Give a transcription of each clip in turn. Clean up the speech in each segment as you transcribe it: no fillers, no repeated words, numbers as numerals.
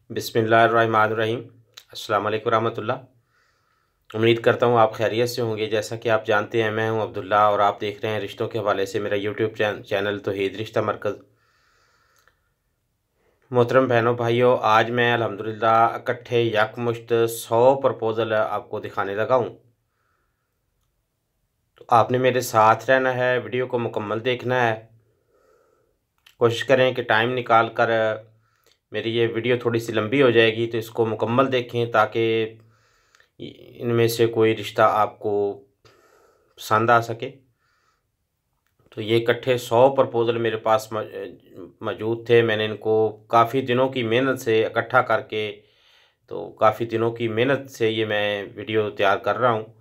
बिस्मिल्लाहिर्रहमानिर्रहीम। अस्सलाम वालेकुम रहमतुल्लाह। उम्मीद करता हूँ आप खैरियत से होंगे। जैसा कि आप जानते हैं, मैं हूँ अब्दुल्ला और आप देख रहे हैं रिश्तों के हवाले से मेरा यूट्यूब चैनल तौहीद रिश्ता मरकज़। मोहतरम बहनों भाइयों, आज मैं अल्हम्दुलिल्लाह इकट्ठे यकमुश्त 100 प्रपोज़ल आपको दिखाने लगा हूँ। तो आपने मेरे साथ रहना है, वीडियो को मुकम्मल देखना है। कोशिश करें कि टाइम निकाल कर मेरी ये वीडियो थोड़ी सी लंबी हो जाएगी तो इसको मुकम्मल देखें, ताकि इनमें से कोई रिश्ता आपको पसंद आ सके। तो ये इकट्ठे 100 प्रपोज़ल मेरे पास मौजूद थे। मैंने इनको काफ़ी दिनों की मेहनत से इकट्ठा करके, तो काफ़ी दिनों की मेहनत से ये मैं वीडियो तैयार कर रहा हूँ।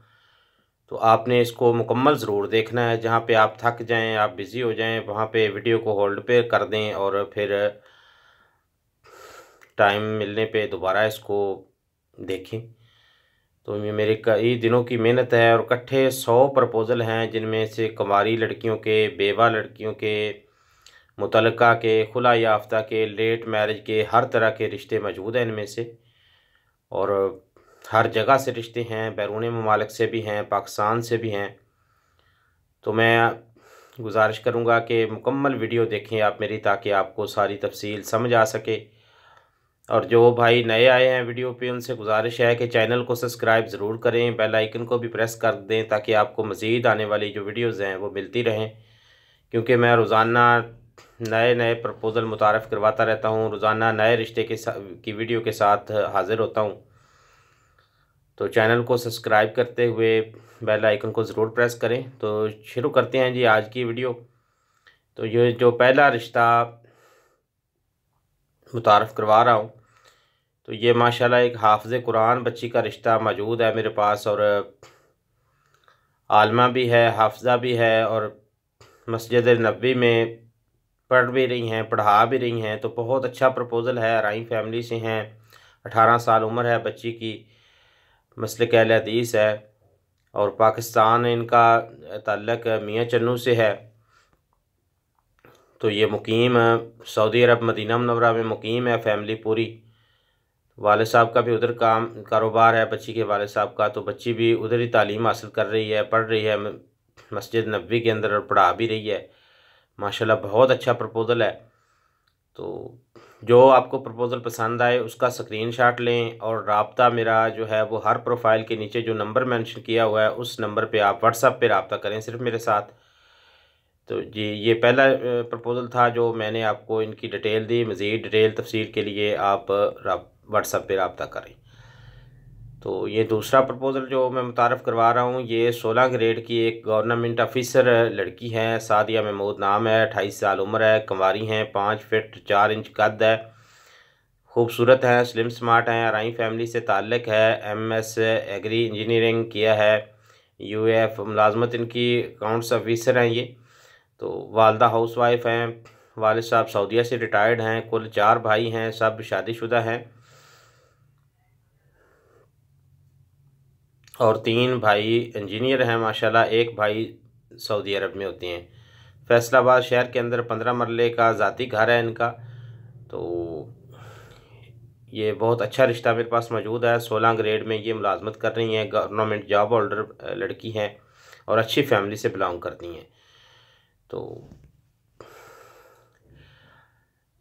तो आपने इसको मुकम्मल ज़रूर देखना है। जहाँ पे आप थक जाएं, आप बिज़ी हो जाएं, वहाँ पे वीडियो को होल्ड पे कर दें और फिर टाइम मिलने पे दोबारा इसको देखें। तो ये मेरे कई दिनों की मेहनत है और इकट्ठे 100 प्रपोज़ल हैं, जिनमें से कुंवारी लड़कियों के, बेवा लड़कियों के, मुतल्लका के, खुला याफ्ता के, लेट मैरिज के, हर तरह के रिश्ते मौजूद हैं इनमें से। और हर जगह से रिश्ते हैं, बैरून ममालिक से भी हैं, पाकिस्तान से भी हैं। तो मैं गुजारिश करूँगा कि मुकम्मल वीडियो देखें आप मेरी, ताकि आपको सारी तफसील समझ आ सके। और जो भाई नए आए हैं वीडियो पे, उनसे गुजारिश है कि चैनल को सब्सक्राइब ज़रूर करें, बेल आइकन को भी प्रेस कर दें, ताकि आपको मज़ीद आने वाली जो वीडियोज़ हैं वो मिलती रहें। क्योंकि मैं रोज़ाना नए नए प्रपोज़ल मुतारफ़ करवाता रहता हूँ, रोज़ाना नए रिश्ते की वीडियो के साथ हाज़िर होता हूँ। तो चैनल को सब्सक्राइब करते हुए बेल आइकन को ज़रूर प्रेस करें। तो शुरू करते हैं जी आज की वीडियो। तो ये जो पहला रिश्ता मुतारफ़ करवा रहा हूँ, तो ये माशाल्लाह एक हाफ़िज़ कुरान बच्ची का रिश्ता मौजूद है मेरे पास। और आलिमा भी है, हाफ़िज़ा भी है, और मस्जिद नबवी में पढ़ भी रही हैं, पढ़ा भी रही हैं। तो बहुत अच्छा प्रपोज़ल है। अराई फैमिली से हैं, 18 साल उम्र है बच्ची की, मसलक अहले हदीस है, और पाकिस्तान इनका ताल्लुक़ मियाँ चन्नू से है। तो ये मुकीम सऊदी अरब मदीना मुनव्वरा में मुकीम है फैमिली पूरी। वालिद साहब का भी उधर कारोबार है बच्ची के वालिद साहब का। तो बच्ची भी उधर ही तालीम हासिल कर रही है, पढ़ रही है मस्जिद नबवी के अंदर, और पढ़ा भी रही है। माशाल्लाह बहुत अच्छा प्रपोज़ल है। तो जो आपको प्रपोज़ल पसंद आए उसका स्क्रीनशॉट लें, और राब्ता मेरा जो है वो हर प्रोफाइल के नीचे जो नंबर मेंशन किया हुआ है उस नंबर पे आप व्हाट्सएप पे राब्ता करें सिर्फ मेरे साथ। तो जी ये पहला प्रपोज़ल था जो मैंने आपको इनकी डिटेल दी। मज़ीद डिटेल तफसील के लिए आप व्हाट्सएप पे रब्ता करें। तो ये दूसरा प्रपोज़ल जो मैं मुतारफ़ करवा रहा हूँ, ये 16 ग्रेड की एक गवर्नमेंट ऑफिसर लड़की है, सादिया महमूद नाम है, 28 साल उम्र है, कुंवारी हैं, 5 फीट 4 इंच कद है, खूबसूरत हैं, स्लिम स्मार्ट हैं, अराई फैमिली से ताल्लुक़ है, MS एग्री इंजीनियरिंग किया है, UAF मुलाजमत इनकी अकाउंट्स ऑफिसर हैं ये। तो वालदा हाउस वाइफ हैं, वालिद साहब सऊदीया से रिटायर्ड हैं। कुल 4 भाई हैं, सब शादीशुदा हैं, और 3 भाई इंजीनियर हैं माशाल्लाह। एक भाई सऊदी अरब में होते हैं। फैसलाबाद शहर के अंदर 15 मरले का ज़ाती घर है इनका। तो ये बहुत अच्छा रिश्ता मेरे पास मौजूद है। 16 ग्रेड में ये मुलाजमत कर रही हैं, गवर्नमेंट जॉब होल्डर लड़की हैं, और अच्छी फैमिली से बिलोंग करती हैं। तो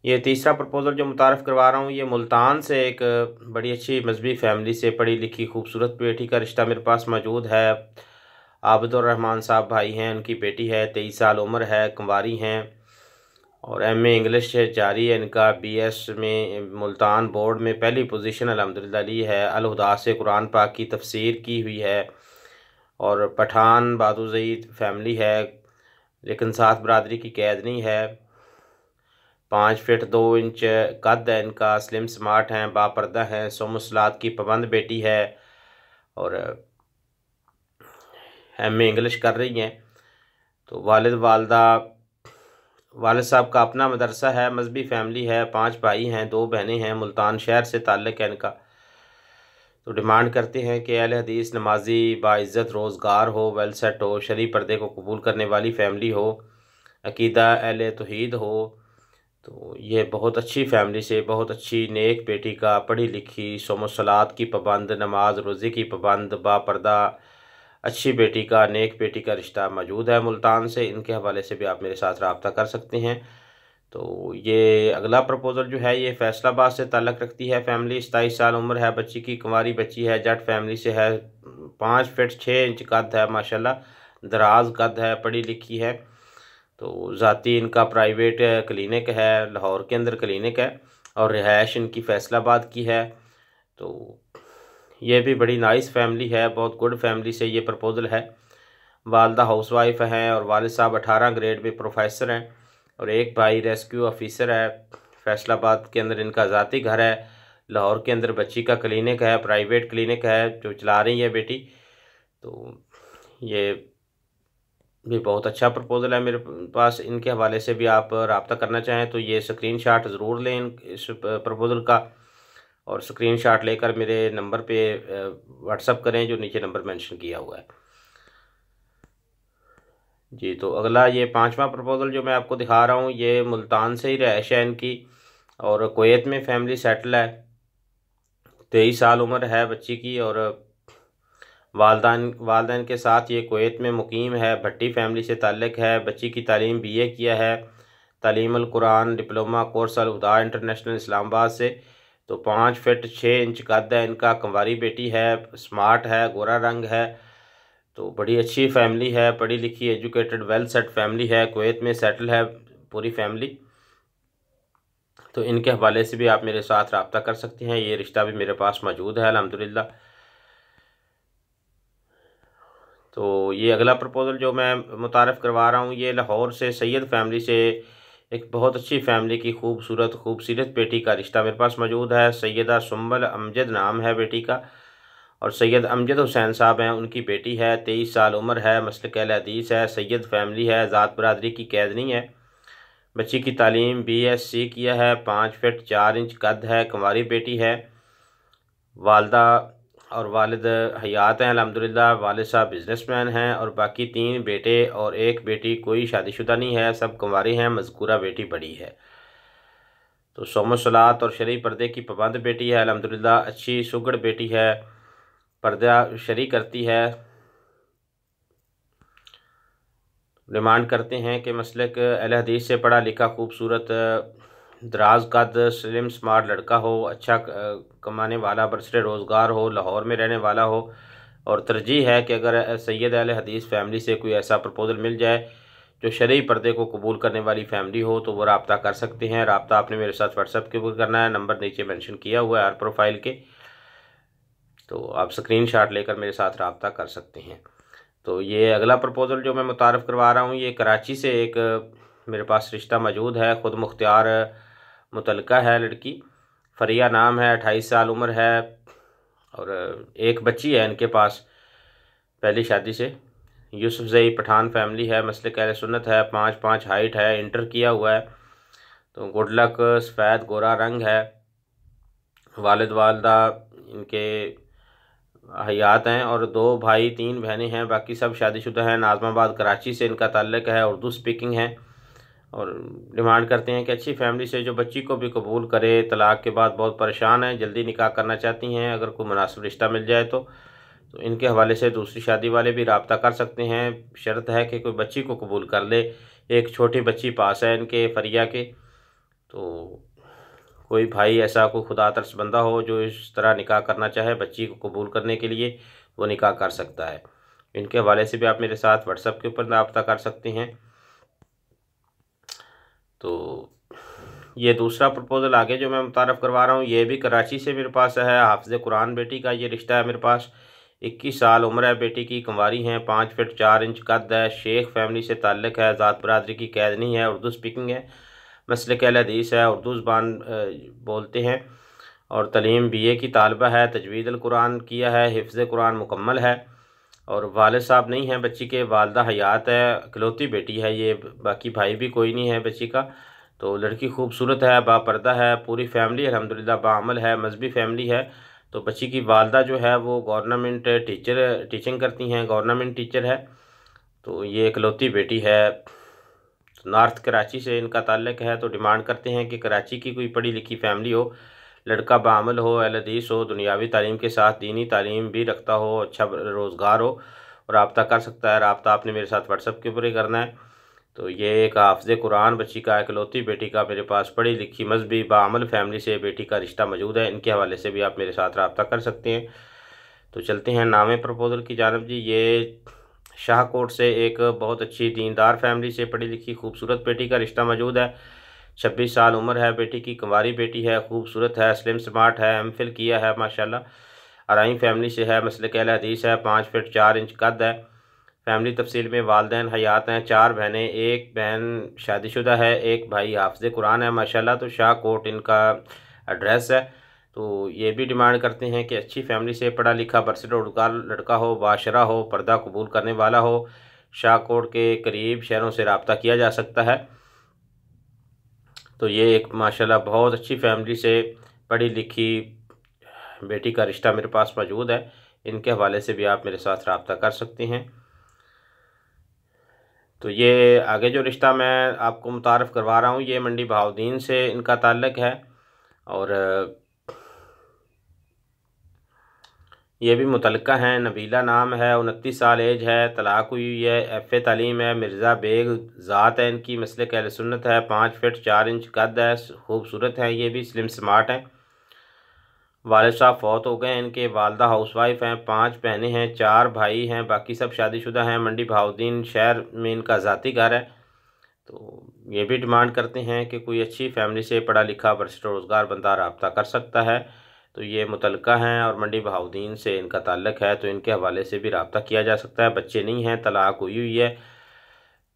ये तीसरा प्रपोज़ल जो मुतारफ़ करवा रहा हूँ, ये मुल्तान से एक बड़ी अच्छी मजहबी फैमिली से पढ़ी लिखी खूबसूरत बेटी का रिश्ता मेरे पास मौजूद है। आबिदुर रहमान साहब भाई हैं, उनकी बेटी है, 23 साल उम्र है, कुंवारी हैं, और MA इंग्लिश जारी है इनका। BS में मुल्तान बोर्ड में पहली पोजीशन अल्हम्दुलिल्लाह ली है। अल हुदा से कुरान पाक की तफसीर की हुई है, और पठान बादुज़ईद फैमिली है, लेकिन साथ बरादरी की कैद नहीं है। 5 फीट 2 इंच कद है इनका, स्लिम स्मार्ट हैं, बापर्दा हैं, सोमसलात की पाबंद बेटी है, और MA इंग्लिश कर रही हैं। तो वालिद साहब का अपना मदरसा है, मजहबी फैमिली है, 5 भाई हैं, 2 बहनें हैं, मुल्तान शहर से ताल्लुक़ है इनका। तो डिमांड करते हैं कि अहले हदीस, नमाजी, बाइज़्ज़त, रोज़गार हो, वेल सेट हो, शरई पर्दे को कबूल करने वाली फैमिली हो, अकीदा अहले तौहीद हो, तो ये बहुत अच्छी फैमिली से, बहुत अच्छी नेक बेटी का, पढ़ी लिखी, सोमो सलात की पाबंद, नमाज रोज़े की पाबंद, बापर्दा अच्छी बेटी का, नेक बेटी का रिश्ता मौजूद है मुल्तान से। इनके हवाले से भी आप मेरे साथ रब्ता कर सकते हैं। तो ये अगला प्रपोज़ल जो है ये फैसलाबाद से ताल्लुक़ रखती है फैमिली। 27 साल उम्र है बच्ची की, कुंवारी बच्ची है, जट फैमिली से है, 5 फीट 6 इंच कद है, माशाल्लाह दराज कद है, पढ़ी लिखी है। तो ज़ाती इनका प्राइवेट क्लिनिक है, लाहौर के अंदर क्लिनिक है, और रिहाइश इनकी फैसलाबाद की है। तो ये भी बड़ी नाइस फैमिली है, बहुत गुड फैमिली से ये प्रपोज़ल है। वालदा हाउसवाइफ हैं और वालिद साहब 18 ग्रेड में प्रोफेसर हैं, और एक भाई रेस्क्यू ऑफिसर है। फैसलाबाद के अंदर इनका ज़ाती घर है, लाहौर के अंदर बच्ची का क्लिनिक है, प्राइवेट क्लिनिक है जो चला रही है बेटी। तो ये भी बहुत अच्छा प्रपोज़ल है मेरे पास। इनके हवाले से भी आप रब्ता करना चाहें तो ये स्क्रीनशॉट ज़रूर लें इस प्रपोज़ल का, और स्क्रीनशॉट लेकर मेरे नंबर पे व्हाट्सअप करें जो नीचे नंबर मेंशन किया हुआ है जी। तो अगला ये 5वां प्रपोज़ल जो मैं आपको दिखा रहा हूँ, ये मुल्तान से ही रहायश है इनकी, और कुवैत में फैमिली सेटल है। 23 साल उम्र है बच्ची की, और वालदैन के साथ ये कुवैत में मुकीम है। भट्टी फैमिली से ताल्लुक़ है। बच्ची की तालीम BA किया है, तालीमुल कुरान डिप्लोमा कोर्स अल हुदा इंटरनेशनल इस्लामाबाद से। तो 5 फीट 6 इंच कद है इनका, कंवारी बेटी है, स्मार्ट है, गोरा रंग है। तो बड़ी अच्छी फैमिली है, पढ़ी लिखी, एजुकेटेड, वेल सेट फैमिली है, कुवैत में सेटल है पूरी फैमिली। तो इनके हवाले से भी आप मेरे साथ रब्ता कर सकते हैं, ये रिश्ता भी मेरे पास मौजूद है अल्हम्दुलिल्लाह। तो ये अगला प्रपोज़ल जो मैं मुतारफ़ करवा रहा हूँ, ये लाहौर से सैयद फैमिली से एक बहुत अच्छी फैमिली की खूबसूरत बेटी का रिश्ता मेरे पास मौजूद है। सैयदा सुंबल अमजद नाम है बेटी का, और सैयद अमजद हुसैन साहब हैं, उनकी बेटी है, 23 साल उम्र है, मसलक अहल हदीस है, सैयद फैमिली है, ज़ात बरादरी की कैद नहीं है। बच्ची की तालीम BSc किया है, 5 फीट 4 इंच कद है, कुंवारी बेटी है। वालदा और वालिद हयात हैं अल्हम्दुलिल्लाह। वालिद साहब बिजनेसमैन हैं, और बाकी 3 बेटे और एक बेटी, कोई शादीशुदा नहीं है, सब कुंवारी हैं। मज़कूरा बेटी बड़ी है। तो सोमो सलात और शरई पर्दे की पाबंद बेटी है अल्हम्दुलिल्लाह। अच्छी सुगड़ बेटी है, पर्दा शरई करती है। डिमांड करते हैं कि मसलक अहले हदीस से पढ़ा लिखा, खूबसूरत, दराज कद, स्लिम स्मार्ट लड़का हो, अच्छा कमाने वाला, बरसरे रोज़गार हो, लाहौर में रहने वाला हो। और तरजीह है कि अगर सैयद अहले हदीस फैमिली से कोई ऐसा प्रपोज़ल मिल जाए जो शरई पर्दे को कबूल करने वाली फैमिली हो, तो वो रब्ता कर सकते हैं। रब्ता आपने मेरे साथ व्हाट्सएप के ऊपर करना है, नंबर नीचे मेंशन किया हुआ है हर प्रोफाइल के। तो आप स्क्रीनशॉट लेकर मेरे साथ रब्ता कर सकते हैं। तो ये अगला प्रपोज़ल जो मैं मुतारफ़ करवा रहा हूँ, ये कराची से एक मेरे पास रिश्ता मौजूद है। ख़ुद मुख्तियार मुतल्लका है लड़की, फ़रिया नाम है, 28 साल उम्र है, और एक बच्ची है इनके पास पहली शादी से। यूसुफजई पठान फैमिली है, मसलक अहले सुन्नत है, 5'5" हाइट है, इंटर किया हुआ है। तो गुड लक, सफ़ेद गोरा रंग है। वालिद वालदा इनके हयात हैं, और 2 भाई 3 बहनें हैं, बाकी सब शादीशुदा हैं। नाज़माबाद कराची से इनका ताल्लुक़ है, उर्दू स्पीकिंग है, और डिमांड करते हैं कि अच्छी फैमिली से जो बच्ची को भी कबूल करे। तलाक़ के बाद बहुत परेशान हैं, जल्दी निकाह करना चाहती हैं, अगर कोई मुनासिब रिश्ता मिल जाए तो इनके हवाले से दूसरी शादी वाले भी रब्ता कर सकते हैं। शर्त है कि कोई बच्ची को कबूल कर ले। एक छोटी बच्ची पास है इनके फ़रिया के। तो कोई भाई ऐसा, कोई खुदा तरस बंदा हो जो इस तरह निकाह करना चाहे बच्ची को कबूल करने के लिए, वो निकाह कर सकता है। इनके हवाले से भी आप मेरे साथ व्हाट्सएप के ऊपर रब्ता कर सकते हैं। तो ये दूसरा प्रपोज़ल आगे जो मैं मुतारफ़ करवा रहा हूँ, ये भी कराची से मेरे पास है। हाफ़िज़ कुरान बेटी का ये रिश्ता है मेरे पास। 21 साल उम्र है बेटी की, कुंवारी हैं, 5 फीट 4 इंच कद है, शेख फैमिली से ताल्लुक़ है, ज़ात बरादरी की कैद नहीं है, उर्दू स्पीकिंग है, मसलक अहले हदीस है, उर्दू ज़बान बोलते हैं, और तालीम BA की तालिबा है, तजवीद अल कुरान किया है, हिफ्ज़ कुरान मुकम्मल है। और वालिद साहब नहीं हैं बच्ची के, वालदा हयात है, इकलौती बेटी है ये, बाकी भाई भी कोई नहीं है बच्ची का। तो लड़की खूबसूरत है, बापर्दा है, पूरी फैमिली अल्हम्दुलिल्लाह बाअमल है, मजहबी फैमिली है। तो बच्ची की वालदा जो है वो गवर्नमेंट टीचिंग करती हैं, गवर्नमेंट टीचर है। तो ये इकलौती बेटी है। नॉर्थ कराची से इनका ताल्लुक़ है। तो डिमांड करते हैं कि कराची की कोई पढ़ी लिखी फैमिली हो, लड़का बाअमल हो, अहल हदीस हो, दुनियावी तालीम के साथ दीनी तालीम भी रखता हो, अच्छा रोज़गार हो, रब्ता कर सकता है। रब्ता आपने मेरे साथ व्हाट्सएप के ऊपर ही करना है। तो ये एक हाफ़िज़ कुरान बच्ची का, इकलौती बेटी का, मेरे पास पढ़ी लिखी मजहबी बाअमल फैमिली से बेटी का रिश्ता मौजूद है। इनके हवाले से भी आप मेरे साथ रब्ता कर सकते हैं। तो चलते हैं नामे प्रपोज़ल की जानब जी। ये शाहकोट से एक बहुत अच्छी दीनदार फैमिली से पढ़ी लिखी खूबसूरत बेटी का रिश्ता मौजूद है। 26 साल उम्र है बेटी की, कुंवारी बेटी है, खूबसूरत है, स्लिम स्मार्ट है, एमफिल किया है माशाल्लाह। अराई फैमिली से है, मसलक अहल हदीस है, 5 फीट 4 इंच कद है। फैमिली तफसील में वालदैन हयात हैं, 4 बहनें, एक बहन शादीशुदा है, एक भाई हाफ़िज़ कुरान है माशाल्लाह। तो शाहकोट इनका एड्रेस है। तो ये भी डिमांड करते हैं कि अच्छी फैमिली से पढ़ा लिखा बरसरोज़गार लड़का हो, बाशरा हो, पर्दा कबूल करने वाला हो। शाहकोट के करीब शहरों से रब्ता किया जा सकता है। तो ये एक माशाल्लाह बहुत अच्छी फैमिली से पढ़ी लिखी बेटी का रिश्ता मेरे पास मौजूद है। इनके हवाले से भी आप मेरे साथ रब्ता कर सकते हैं। तो ये आगे जो रिश्ता मैं आपको मुतारफ़ करवा रहा हूँ, ये मंडी बहाउद्दीन से इनका ताल्लुक़ है। और ये भी मुतल्लिका हैं, नबीला नाम है, 29 साल एज है, तलाक हुई है, FA तालीम है, मिर्ज़ा बेग ज़ात है इनकी, मसलक अहले सुन्नत है, 5 फीट 4 इंच कद है, खूबसूरत हैं, ये भी स्लिम स्मार्ट हैं। वालिद साहब फौत हो गए हैं इनके, वालदा हाउसवाइफ हैं, 5 बहनें हैं, 4 भाई हैं, बाकी सब शादीशुदा हैं। मंडी बहाउद्दीन शहर में इनका ज़ाती घर है। तो ये भी डिमांड करते हैं कि कोई अच्छी फैमिली से पढ़ा लिखा बरसरोज़गार बंदा रब्ता कर सकता है। तो ये मुतल्लिका हैं और मंडी बहाउद्दीन से इनका ताल्लुक़ है। तो इनके हवाले से भी रब्ता किया जा सकता है। बच्चे नहीं हैं, तलाक हुई है।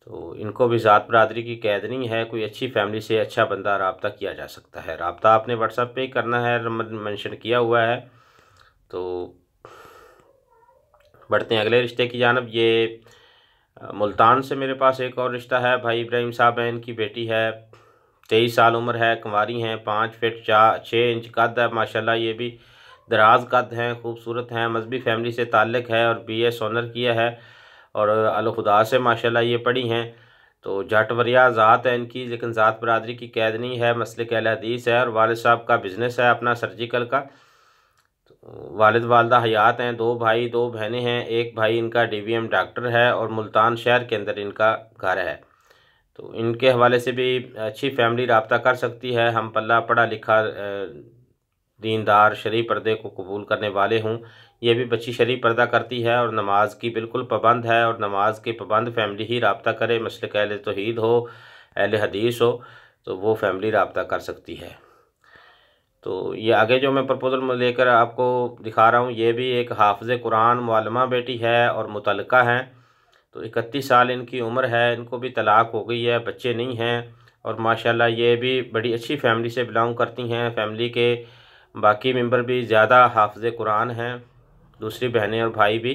तो इनको भी ज़ात बरादरी की कैद नहीं है। कोई अच्छी फैमिली से अच्छा बंदा रब्ता किया जा सकता है। रब्ता आपने व्हाट्सएप पे ही करना है, मेंशन किया हुआ है। तो बढ़ते हैं अगले रिश्ते की जानब। ये मुल्तान से मेरे पास एक और रिश्ता है। भाई इब्राहिम साहब हैं, इनकी बेटी है, 23 साल उम्र है, कुंवारी हैं, 5 फीट 6 इंच कद है माशाल्लाह। ये भी दराज कद हैं, खूबसूरत हैं, मजहबी फैमिली से ताल्लुक़ है और BS ऑनर किया है और अल खुदा से माशाल्लाह ये पढ़ी हैं। तो जट वरिया ज़ात है इनकी, लेकिन ज़ात बरादरी की कैद नहीं है, मसलक अहल हदीस है और वालिद साहब का बिज़नेस है अपना सर्जिकल का। वालिद वालदा हयात हैं, 2 भाई 2 बहनें हैं, एक भाई इनका DVM डॉक्टर है और मुल्तान शहर के अंदर इनका घर है। तो इनके हवाले से भी अच्छी फैमिली रब्ता कर सकती है। हम पल्ला पढ़ा लिखा दीनदार शरीफ पर्दे को कबूल करने वाले हूँ। ये भी बच्ची शरीफ पर्दा करती है और नमाज की बिल्कुल पाबंद है और नमाज के पाबंद फैमिली ही रब्ता करे। मसलक अहले तौहीद हो, अहले हदीस हो, तो वो फैमिली रब्ता कर सकती है। तो ये आगे जो मैं प्रपोज़ल लेकर आपको दिखा रहा हूँ, ये भी एक हाफ़िज़ कुरान मुअल्लिमा बेटी है और मुतल्लिका हैं। तो 31 साल इनकी उम्र है, इनको भी तलाक हो गई है, बच्चे नहीं हैं और माशाल्लाह ये भी बड़ी अच्छी फैमिली से बिलोंग करती हैं। फैमिली के बाकी मेंबर भी ज़्यादा हाफ़िज़ कुरान हैं, दूसरी बहनें और भाई भी।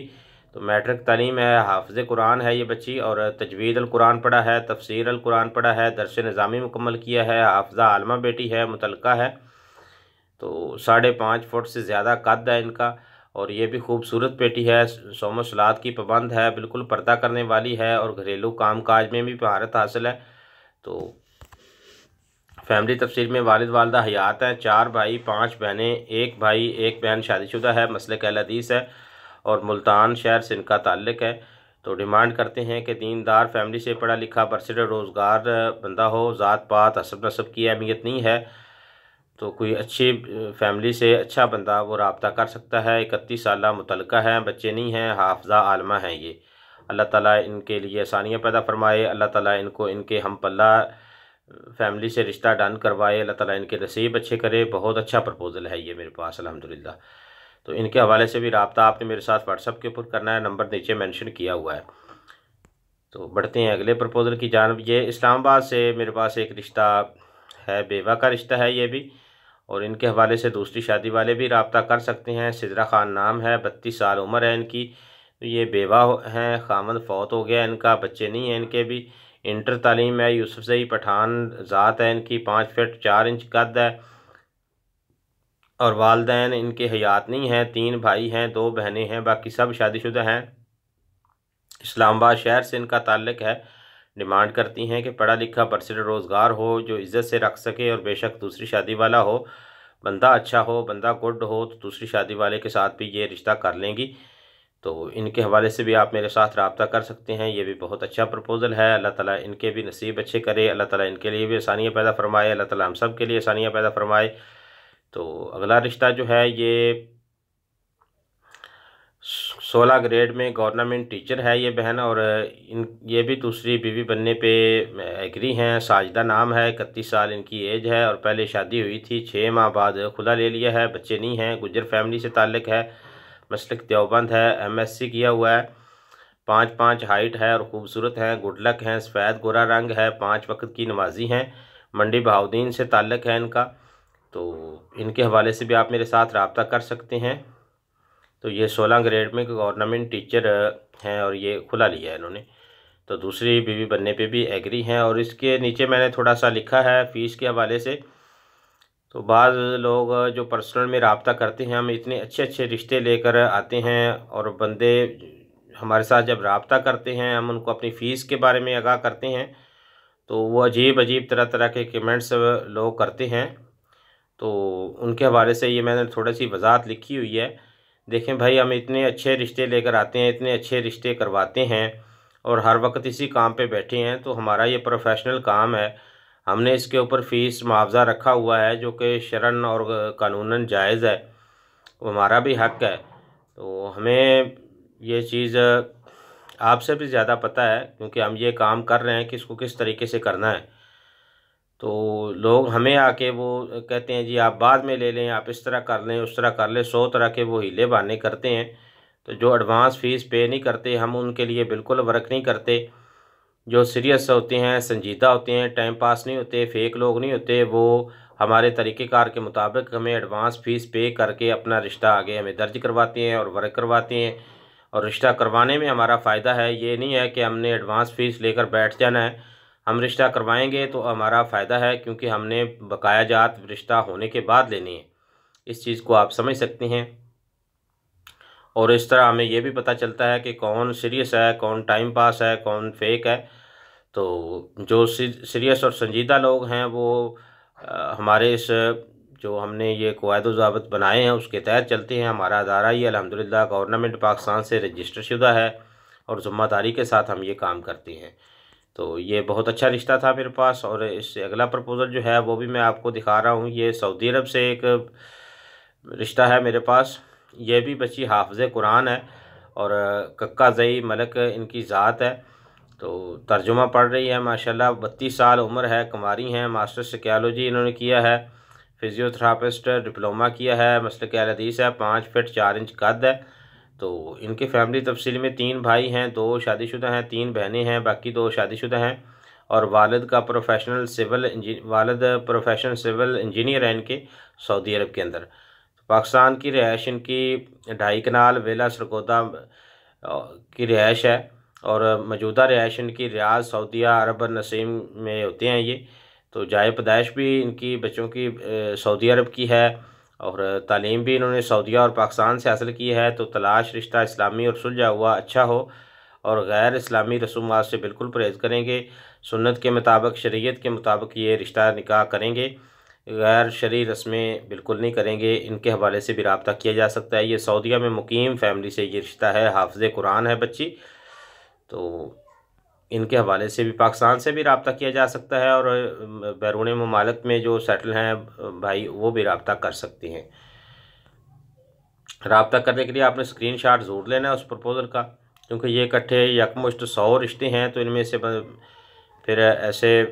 तो मैट्रिक तालीम है, हाफ़िज़ कुरान है ये बच्ची और तजवीद अल कुरान पढ़ा है, तफसीर अल कुरान पढ़ा है, दर्स निज़ामी मुकम्मल किया है, हाफ़िज़ा आलमा बेटी है, मुतल्लिका है। तो 5.5 फुट से ज़्यादा कद है इनका और ये भी खूबसूरत बेटी है, सौम सलात की पाबंद है, बिल्कुल पर्दा करने वाली है और घरेलू काम काज में भी महारत हासिल है। तो फैमिली तफसील में वालिद वालदा हयात हैं, 4 भाई 5 बहनें, एक भाई एक बहन शादीशुदा है, मसलक अहल हदीस है और मुल्तान शहर से इनका ताल्लुक़ है। तो डिमांड करते हैं कि दीनदार फैमिली से पढ़ा लिखा बरसरोज़गार बंदा हो, ज़ात पात हसब नसब की अहमियत नहीं है। तो कोई अच्छी फैमिली से अच्छा बंदा वो रब्ता कर सकता है। 31 साला मुतल्लिका है, बच्चे नहीं हैं, हाफ़िज़ा आलमा हैं ये। अल्लाह ताला इनके लिए आसानियाँ पैदा फरमाए, अल्लाह ताला इनको इनके हम पल्ला फैमिली से रिश्ता डन करवाए, अल्लाह ताला इनके नसीब अच्छे करे। बहुत अच्छा प्रपोज़ल है ये मेरे पास अल्हम्दुलिल्लाह। तो इनके हवाले से भी रब्ता आपने मेरे साथ व्हाट्सएप के ऊपर करना है, नंबर नीचे मेंशन किया हुआ है। तो बढ़ते हैं अगले प्रपोज़ल की जानब। ये इस्लामाबाद से मेरे पास एक रिश्ता है, बेवा का रिश्ता है ये भी और इनके हवाले से दूसरी शादी वाले भी रब्ता कर सकते हैं। सिदरा खान नाम है, 32 साल उम्र है इनकी। तो ये बेवा हैं, खामद फौत हो गया इनका, बच्चे नहीं हैं इनके भी। इंटर तालीम है, यूसुफजई पठान ज़ात है इनकी, 5 फीट 4 इंच कद है और वालदैन इनके हयात नहीं हैं। 3 भाई हैं, 2 बहनें हैं, बाकी सब शादीशुदा हैं। इस्लामाबाद शहर से इनका ताल्लुक़ है। डिमांड करती हैं कि पढ़ा लिखा बरसर रोज़गार हो, जो इज़्ज़त से रख सके, और बेशक दूसरी शादी वाला हो, बंदा अच्छा हो, बंदा गुड हो, तो दूसरी शादी वाले के साथ भी ये रिश्ता कर लेंगी। तो इनके हवाले से भी आप मेरे साथ रब्ता कर सकते हैं। ये भी बहुत अच्छा प्रपोज़ल है। अल्लाह ताला इनके भी नसीब अच्छे करे, अल्लाह ताला इनके लिए भी आसानियाँ पैदा फरमाए, अल्लाह ताला हम सब के लिए आसानियाँ पैदा फरमाए। तो अगला रिश्ता जो है ये 16 ग्रेड में गवर्नमेंट टीचर है ये बहन, और ये भी दूसरी बीवी बनने पे एग्री हैं। साजिदा नाम है, 31 साल इनकी एज है, और पहले शादी हुई थी, 6 माह बाद खुला ले लिया है, बच्चे नहीं हैं, गुज्जर फैमिली से ताल्लुक़ है, मसलक देवबंद है, MSc किया हुआ है, 5'5" हाइट है और ख़ूबसूरत हैं, गुड लक हैं, सफ़ेद गोरा रंग है, 5 वक्त की नमाजी हैं, मंडी बहाउद्दीन से ताल्लुक़ है इनका। तो इनके हवाले से भी आप मेरे साथ रब्ता कर सकते हैं। तो ये 16 ग्रेड में गवर्नमेंट टीचर हैं और ये खुला लिया है इन्होंने। तो दूसरी बीवी बनने पे भी एग्री हैं। और इसके नीचे मैंने थोड़ा सा लिखा है फ़ीस के हवाले से। तो बाज़ लोग जो पर्सनल में रब्ता करते हैं, हम इतने अच्छे अच्छे रिश्ते लेकर आते हैं, और बंदे हमारे साथ जब रब्ता करते हैं, हम उनको अपनी फ़ीस के बारे में आगाह करते हैं, तो वो अजीब अजीब तरह तरह के कमेंट्स लोग करते हैं। तो उनके हवाले से ये मैंने थोड़ी सी वजाहत लिखी हुई है। देखें भाई, हम इतने अच्छे रिश्ते लेकर आते हैं, इतने अच्छे रिश्ते करवाते हैं, और हर वक्त इसी काम पे बैठे हैं, तो हमारा ये प्रोफेशनल काम है। हमने इसके ऊपर फ़ीस मुआवजा रखा हुआ है, जो कि शरन और कानूनन जायज़ है, वो हमारा भी हक़ है। तो हमें ये चीज़ आपसे भी ज़्यादा पता है, क्योंकि हम ये काम कर रहे हैं कि इसको किस तरीके से करना है। तो लोग हमें आके वो कहते हैं जी आप बाद में ले लें, आप इस तरह कर लें, उस तरह कर लें, 100 तरह के वो हीले बहाने करते हैं। तो जो एडवांस फ़ीस पे नहीं करते, हम उनके लिए बिल्कुल वर्क नहीं करते। जो सीरियस होते हैं, संजीदा होते हैं, टाइम पास नहीं होते, फेक लोग नहीं होते, वो हमारे तरीक़ेकार के मुताबिक हमें एडवांस फ़ीस पे करके अपना रिश्ता आगे हमें दर्ज करवाते हैं और वर्क करवाते हैं। और रिश्ता करवाने में हमारा फ़ायदा है, ये नहीं है कि हमने एडवांस फ़ीस लेकर बैठ जाना है। हम रिश्ता करवाएंगे तो हमारा फ़ायदा है, क्योंकि हमने बकाया जात रिश्ता होने के बाद लेनी है। इस चीज़ को आप समझ सकते हैं। और इस तरह हमें ये भी पता चलता है कि कौन सीरियस है, कौन टाइम पास है, कौन फेक है। तो जो सीरियस और संजीदा लोग हैं वो हमारे इस जो हमने ये क़वायद ज़ाबित बनाए हैं उसके तहत चलते हैं। हमारा अदारा ये अल्हम्दुलिल्लाह गवर्नमेंट पाकिस्तान से रजिस्टर शुदा है, और ज़िम्मेदारी के साथ हम ये काम करते हैं। तो ये बहुत अच्छा रिश्ता था मेरे पास। और इससे अगला प्रपोज़ल जो है वो भी मैं आपको दिखा रहा हूँ। ये सऊदी अरब से एक रिश्ता है मेरे पास। ये भी बच्ची हाफ़िज़ कुरान है, और कक्का ज़ई मलक इनकी ज़ात है। तो तर्जुमा पढ़ रही है माशाल्लाह, 32 साल उम्र है, कुंवारी हैं, मास्टर्स साइकोलॉजी इन्होंने किया है, फिजियोथेरापिस्ट डिप्लोमा किया है, मसलक अहल हदीस है, 5 फीट 4 इंच कद है। तो इनकी फैमिली तफसील में 3 भाई हैं, 2 शादीशुदा हैं, 3 बहनें हैं, बाकी 2 शादीशुदा हैं। और वालिद प्रोफेशनल सिविल इंजीनियर है इनके, सऊदी अरब के अंदर। पाकिस्तान की रिहाइश इनकी 2.5 कनाल विला सरगोदा की रिहाइश है, और मौजूदा रिहाइश इनकी रियाद सऊदिया अरब नसीम में होते हैं ये। तो जाए पैदाइश भी इनकी बच्चों की सऊदी अरब की है, और तालीम भी इन्होंने सऊदिया और पाकिस्तान से हासिल की है। तो तलाश रिश्ता इस्लामी और सुलझा हुआ अच्छा हो, और गैर इस्लामी रसूमात से बिल्कुल परहेज़ करेंगे, सुन्नत के मुताबिक शरीयत के मुताबिक ये रिश्ता निकाह करेंगे, गैर शरई रस्में बिल्कुल नहीं करेंगे। इनके हवाले से भी रब्ता किया जा सकता है। ये सऊदिया में मुकीम फैमिली से ये रिश्ता है, हाफ़िज़ कुरान है बच्ची। तो इनके हवाले से भी पाकिस्तान से भी रब्ता किया जा सकता है, और बैरून ममालिक में जो सेटल हैं भाई वो भी रब्ता कर सकते हैं। रब्ता करने के लिए आपने स्क्रीनशॉट ज़रूर लेना है उस प्रपोज़ल का, क्योंकि ये इकट्ठे यकमुश्त 100 रिश्ते हैं। तो इनमें से फिर ऐसे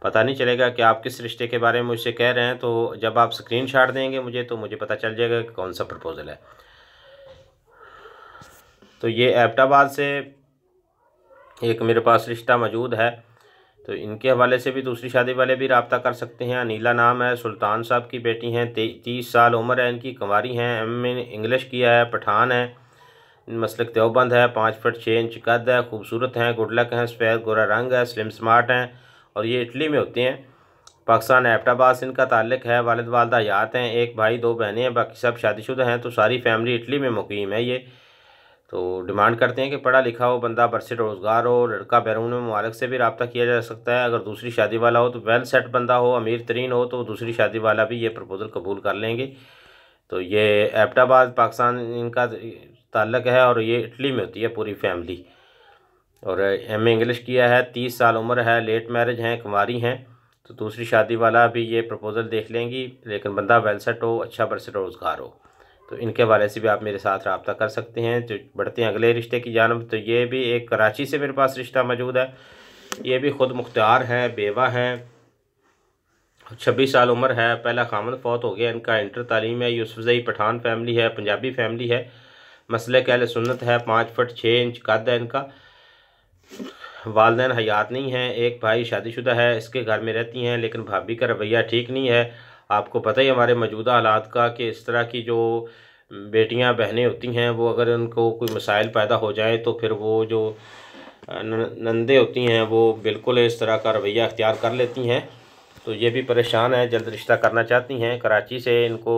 पता नहीं चलेगा कि आप किस रिश्ते के बारे में मुझसे कह रहे हैं। तो जब आप स्क्रीनशॉट देंगे मुझे, तो मुझे पता चल जाएगा कि कौन सा प्रपोज़ल है। तो ये एबटाबाद से एक मेरे पास रिश्ता मौजूद है। तो इनके हवाले से भी दूसरी शादी वाले भी रब्ता कर सकते हैं। अनीला नाम है, सुल्तान साहब की बेटी हैं, 30 साल उम्र है इनकी, कुंवारी हैं, MA इंग्लिश किया है, पठान है, मसलक देवबंद है, 5 फीट 6 इंच कद है, खूबसूरत हैं, गुड लक हैं, सफ़ेद गोरा रंग है, स्लिम स्मार्ट हैं, और ये इटली में होते हैं। पाकिस्तान एबटाबाद से इनका ताल्लुक़ है। वालिद वालदा हयात हैं, 1 भाई 2 बहनें हैं, बाकी सब शादीशुदा हैं। तो सारी फैमिली इटली में मुकीम है ये। तो डिमांड करते हैं कि पढ़ा लिखा हो बंदा, बरसे रोज़गार हो, लड़का बैरून मुबारक से भी रब्ता किया जा सकता है। अगर दूसरी शादी वाला हो तो वेल सेट बंदा हो, अमीर तरीन हो, तो दूसरी शादी वाला भी ये प्रपोज़ल कबूल कर लेंगे। तो ये एबटाबाद पाकिस्तान इनका ताल्लुक़ है और ये इटली में होती है पूरी फैमिली। और एमए इंग्लिश किया है, 30 साल उम्र है, लेट मैरिज हैं, कुंवारी हैं। तो दूसरी शादी वाला भी ये प्रपोज़ल देख लेंगी, लेकिन बंदा वेल सेट हो, अच्छा बरसे रोज़गार हो। तो इनके हवाले से भी आप मेरे साथ रब्ता कर सकते हैं। तो बढ़ते हैं अगले रिश्ते की जानब। तो ये भी एक कराची से मेरे पास रिश्ता मौजूद है। ये भी खुद मुख्तार है, बेवा हैं, 26 साल उम्र है, पहला खामद फौत हो गया इनका, इंटर तालीम है, यूसुफजई पठान फैमिली है, पंजाबी फैमिली है, मसलक अहले सुन्नत है, 5 फुट 6 इंच कद है इनका, वालिदैन हयात नहीं हैं, एक भाई शादीशुदा है, इसके घर में रहती हैं, लेकिन भाभी का रवैया ठीक नहीं है। आपको पता ही हमारे मौजूदा हालात का कि इस तरह की जो बेटियां बहनें होती हैं वो अगर उनको कोई मसाइल पैदा हो जाए तो फिर वो जो नंदे होती हैं वो बिल्कुल इस तरह का रवैया अख्तियार कर लेती हैं। तो ये भी परेशान है, जल्द रिश्ता करना चाहती हैं। कराची से इनको